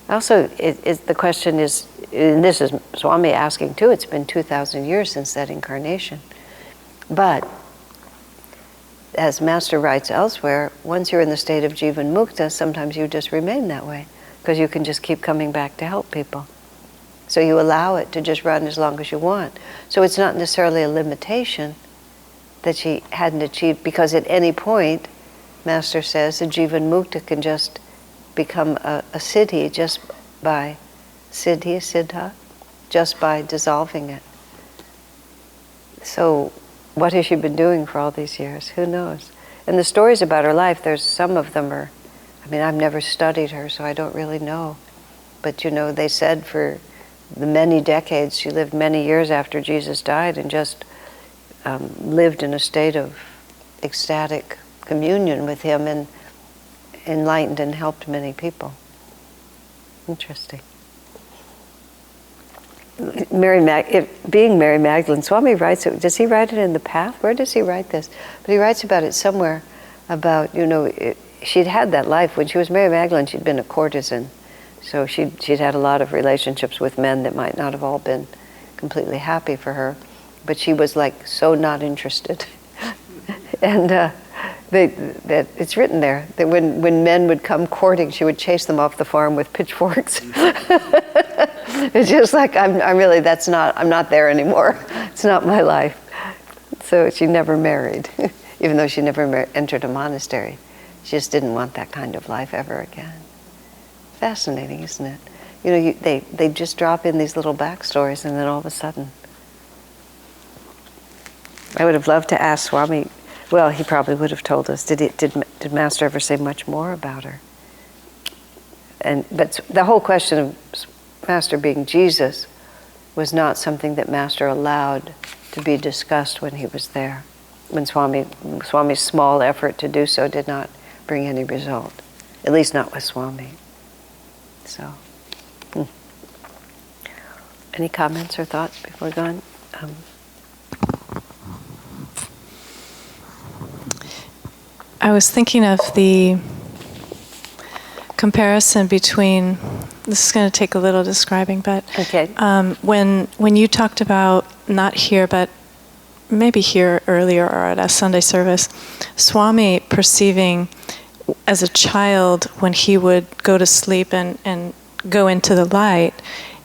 Also, the question is, and this is Swami asking too, it's been 2,000 years since that incarnation. But, as Master writes elsewhere, once you're in the state of Jivan Mukta, sometimes you just remain that way, because you can just keep coming back to help people. So you allow it to just run as long as you want. So it's not necessarily a limitation that she hadn't achieved, because at any point, Master says, a Jivan Mukta can just become a siddhi just by siddha, just by dissolving it. So what has she been doing for all these years? Who knows? And the stories about her life, there's some of them are, I've never studied her, so I don't really know. But they said for the many decades, she lived many years after Jesus died and just lived in a state of ecstatic communion with him and enlightened and helped many people. Interesting. Being Mary Magdalene, Swami writes it. Does he write it in the Path? Where does he write this? But he writes about it somewhere, about, she'd had that life. When she was Mary Magdalene, she'd been a courtesan. So she'd had a lot of relationships with men that might not have all been completely happy for her. But she was so not interested. And that it's written there that when men would come courting, she would chase them off the farm with pitchforks. It's just I'm not there anymore. It's not my life. So she never married, even though she never entered a monastery. She just didn't want that kind of life ever again. Fascinating, isn't it? They just drop in these little backstories, and then all of a sudden. I would have loved to ask Swami. Well, he probably would have told us. Did Master ever say much more about her? But the whole question of Master being Jesus was not something that Master allowed to be discussed when he was there. When Swami's small effort to do so did not bring any result, at least not with Swami. So, any comments or thoughts before going? I was thinking of the comparison between, this is going to take a little describing, but okay. When you talked about, not here, but maybe here earlier or at a Sunday service, Swami perceiving as a child when he would go to sleep and go into the light,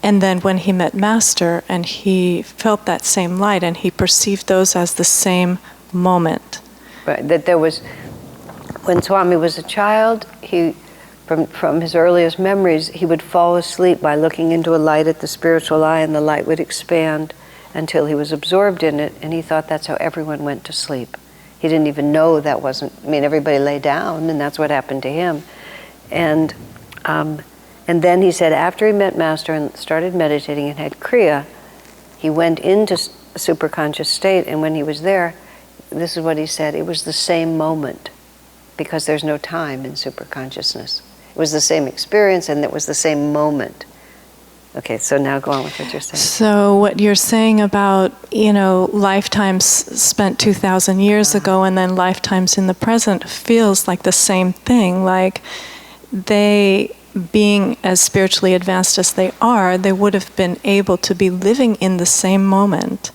and then when he met Master and he felt that same light and he perceived those as the same moment. Right, that there was, when Swami was a child, from his earliest memories, he would fall asleep by looking into a light at the spiritual eye, and the light would expand until he was absorbed in it, and he thought that's how everyone went to sleep. He didn't even know that wasn't, everybody lay down, and that's what happened to him. And then he said after he met Master and started meditating and had Kriya, he went into a superconscious state, and when he was there, this is what he said, it was the same moment, because there's no time in superconsciousness. It was the same experience, and it was the same moment. Okay, so now go on with what you're saying. So what you're saying about, lifetimes spent 2,000 years ago and then lifetimes in the present feels like the same thing. Like they, being as spiritually advanced as they are, they would have been able to be living in the same moment.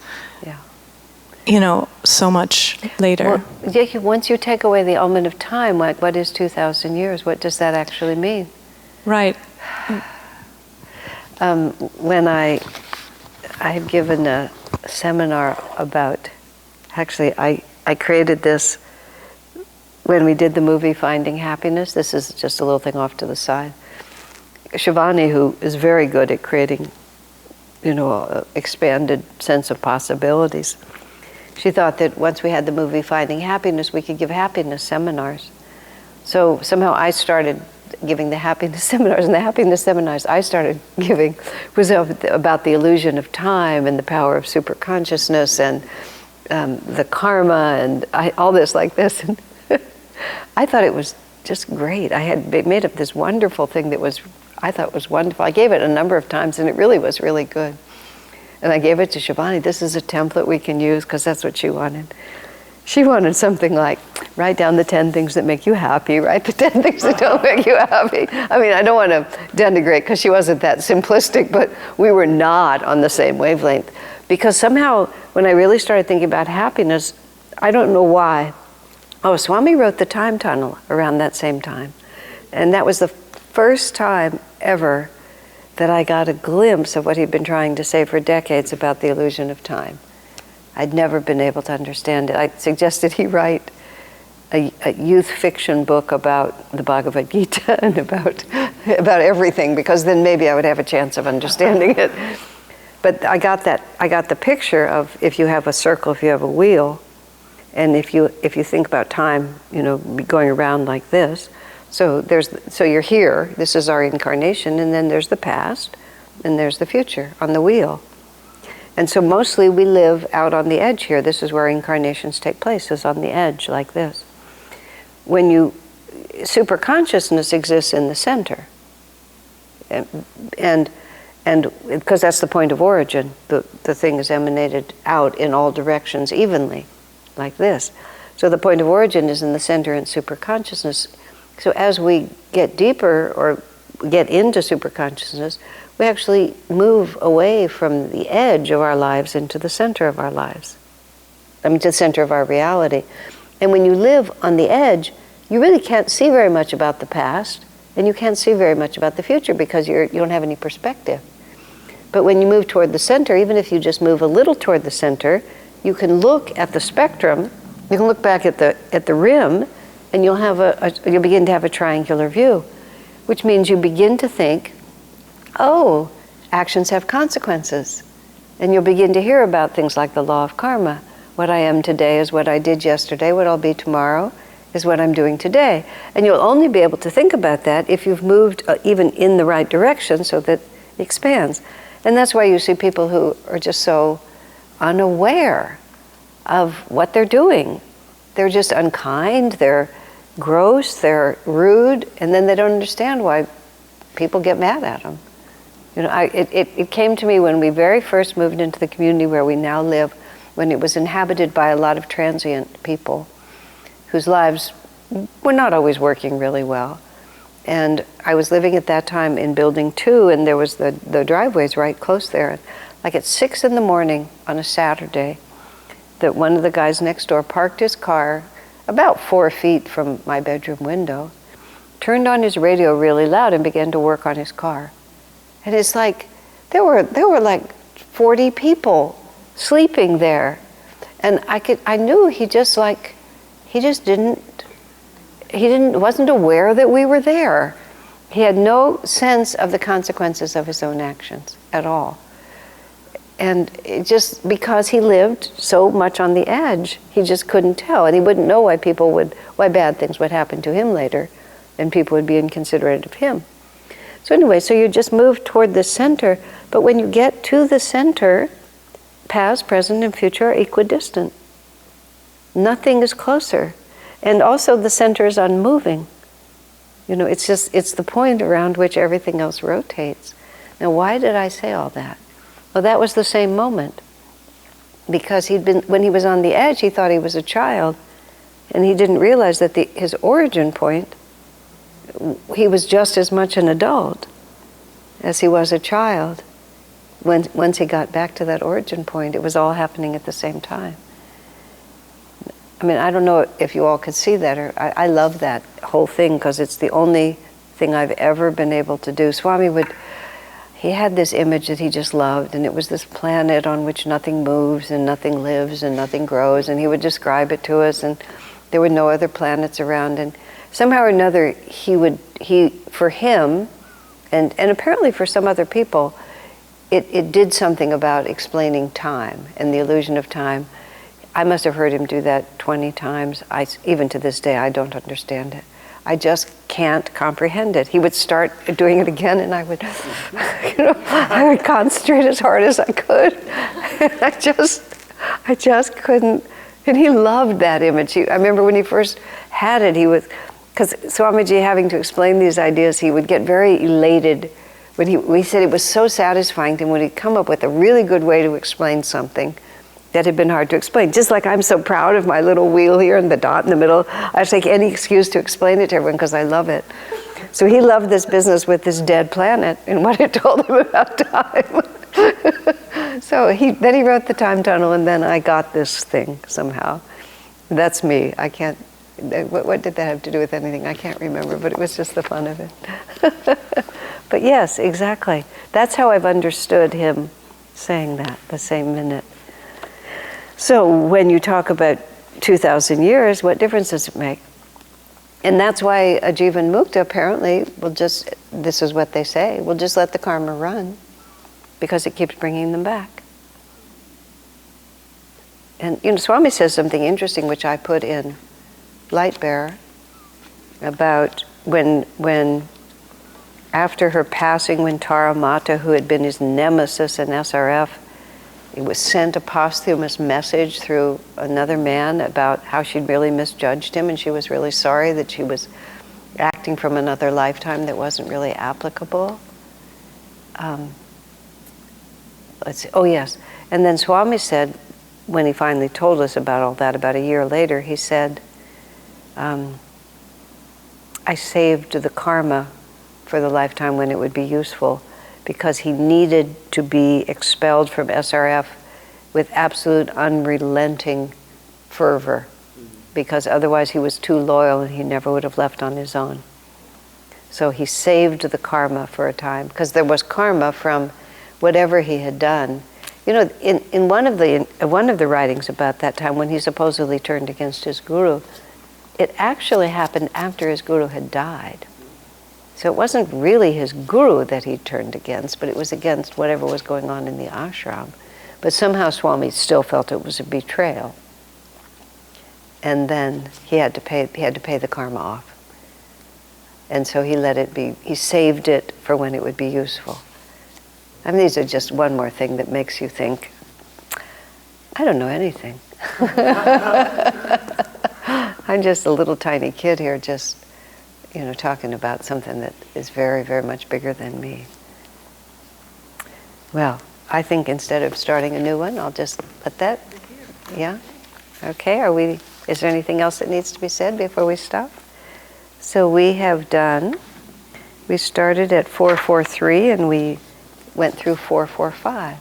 Yeah. So much later. Well, once you take away the element of time, what is 2,000 years? What does that actually mean? Right. When I've given a seminar about, actually I created this when we did the movie Finding Happiness. This is just a little thing off to the side. Shivani, who is very good at creating, an expanded sense of possibilities, she thought that once we had the movie Finding Happiness, we could give happiness seminars. So somehow I started giving the happiness seminars, and the happiness seminars I started giving was about the illusion of time and the power of superconsciousness and the karma and all this like this. And I thought it was just great. I had made up this wonderful thing that I thought was wonderful. I gave it a number of times, and it really was really good. And I gave it to Shivani. This is a template we can use, because that's what she wanted. She wanted something like, write down the 10 things that make you happy, write the 10 things that don't make you happy. I mean, I don't want to denigrate, because she wasn't that simplistic, but we were not on the same wavelength. Because somehow, when I really started thinking about happiness, I don't know why. Swami wrote The Time Tunnel around that same time. And that was the first time ever that I got a glimpse of what he'd been trying to say for decades about the illusion of time. I'd never been able to understand it. I suggested he write a youth fiction book about the Bhagavad Gita and about everything, because then maybe I would have a chance of understanding it. But I got the picture of, if you have a circle, if you have a wheel, and if you think about time, going around like this. So you're here. This is our incarnation, and then there's the past, and there's the future on the wheel. And so mostly we live out on the edge here. This is where incarnations take place, is on the edge like this. Superconsciousness exists in the center. And because that's the point of origin, the thing is emanated out in all directions evenly, like this. So the point of origin is in the center in superconsciousness. So as we get deeper or get into superconsciousness, we actually move away from the edge of our lives into the center of our lives. To the center of our reality. And when you live on the edge, you really can't see very much about the past, and you can't see very much about the future, because you don't have any perspective. But when you move toward the center, even if you just move a little toward the center, you can look at the spectrum, you can look back at the rim, and you'll begin to have a triangular view, which means you begin to think, actions have consequences. And you'll begin to hear about things like the law of karma. What I am today is what I did yesterday. What I'll be tomorrow is what I'm doing today. And you'll only be able to think about that if you've moved even in the right direction, so that it expands. And that's why you see people who are just so unaware of what they're doing. They're just unkind, they're gross, they're rude, and then they don't understand why people get mad at them. It came to me when we very first moved into the community where we now live, when it was inhabited by a lot of transient people whose lives were not always working really well. And I was living at that time in building 2, and there was the driveways right close there. Like at 6 in the morning on a Saturday, that one of the guys next door parked his car about 4 feet from my bedroom window, turned on his radio really loud, and began to work on his car. And it's like, there were like 40 people sleeping there. And I knew he wasn't aware that we were there. He had no sense of the consequences of his own actions at all. And just because he lived so much on the edge, he just couldn't tell. And he wouldn't know why why bad things would happen to him later, and people would be inconsiderate of him. So anyway, so you just move toward the center, but when you get to the center, past, present, and future are equidistant. Nothing is closer. And also the center is unmoving. It's the point around which everything else rotates. Now, why did I say all that? Well, that was the same moment. Because when he was on the edge, he thought he was a child, and he didn't realize that his origin point, he was just as much an adult as he was a child. Once he got back to that origin point, it was all happening at the same time. I mean, I don't know if you all could see that, or I love that whole thing because it's the only thing I've ever been able to do. Swami he had this image that he just loved, and it was this planet on which nothing moves and nothing lives and nothing grows, and he would describe it to us, and there were no other planets around, and somehow or another for him, and apparently for some other people, it did something about explaining time and the illusion of time. I must have heard him do that 20 times. Even to this day, I don't understand it. I just can't comprehend it. He would start doing it again, and I would, I would concentrate as hard as I could. I just couldn't. And he loved that image. I remember when he first had it, because Swamiji having to explain these ideas, he would get very elated when we said it was so satisfying to him when he'd come up with a really good way to explain something that had been hard to explain. Just like I'm so proud of my little wheel here and the dot in the middle. I take any excuse to explain it to everyone because I love it. So he loved this business with this dead planet and what it told him about time. So then he wrote the time tunnel, and then I got this thing somehow. That's me. I can't, what did that have to do with anything? I can't remember, but it was just the fun of it. But yes, exactly. That's how I've understood him saying that the same minute. So when you talk about 2,000 years, what difference does it make? And that's why a Jivan Mukta apparently will just, this is what they say, will just let the karma run because it keeps bringing them back. And Swami says something interesting which I put in Light Bearer about when after her passing, when Tara Mata, who had been his nemesis in SRF, it was sent a posthumous message through another man about how she'd really misjudged him, and she was really sorry that she was acting from another lifetime that wasn't really applicable. Let's see. Oh yes, and then Swami said, when he finally told us about all that, about a year later, he said, I saved the karma for the lifetime when it would be useful, because he needed to be expelled from SRF with absolute unrelenting fervor, because otherwise he was too loyal and he never would have left on his own. So he saved the karma for a time, because there was karma from whatever he had done. In one of the writings about that time, when he supposedly turned against his guru, it actually happened after his guru had died. So it wasn't really his guru that he turned against, but it was against whatever was going on in the ashram. But somehow Swami still felt it was a betrayal. And then he had to pay the karma off. And so he let it be, he saved it for when it would be useful. I mean, these are just one more thing that makes you think, I don't know anything. I'm just a little tiny kid here, just talking about something that is very, very much bigger than me. Well, I think instead of starting a new one, I'll just let that, yeah? Okay, is there anything else that needs to be said before we stop? So we started at 443 and we went through 445.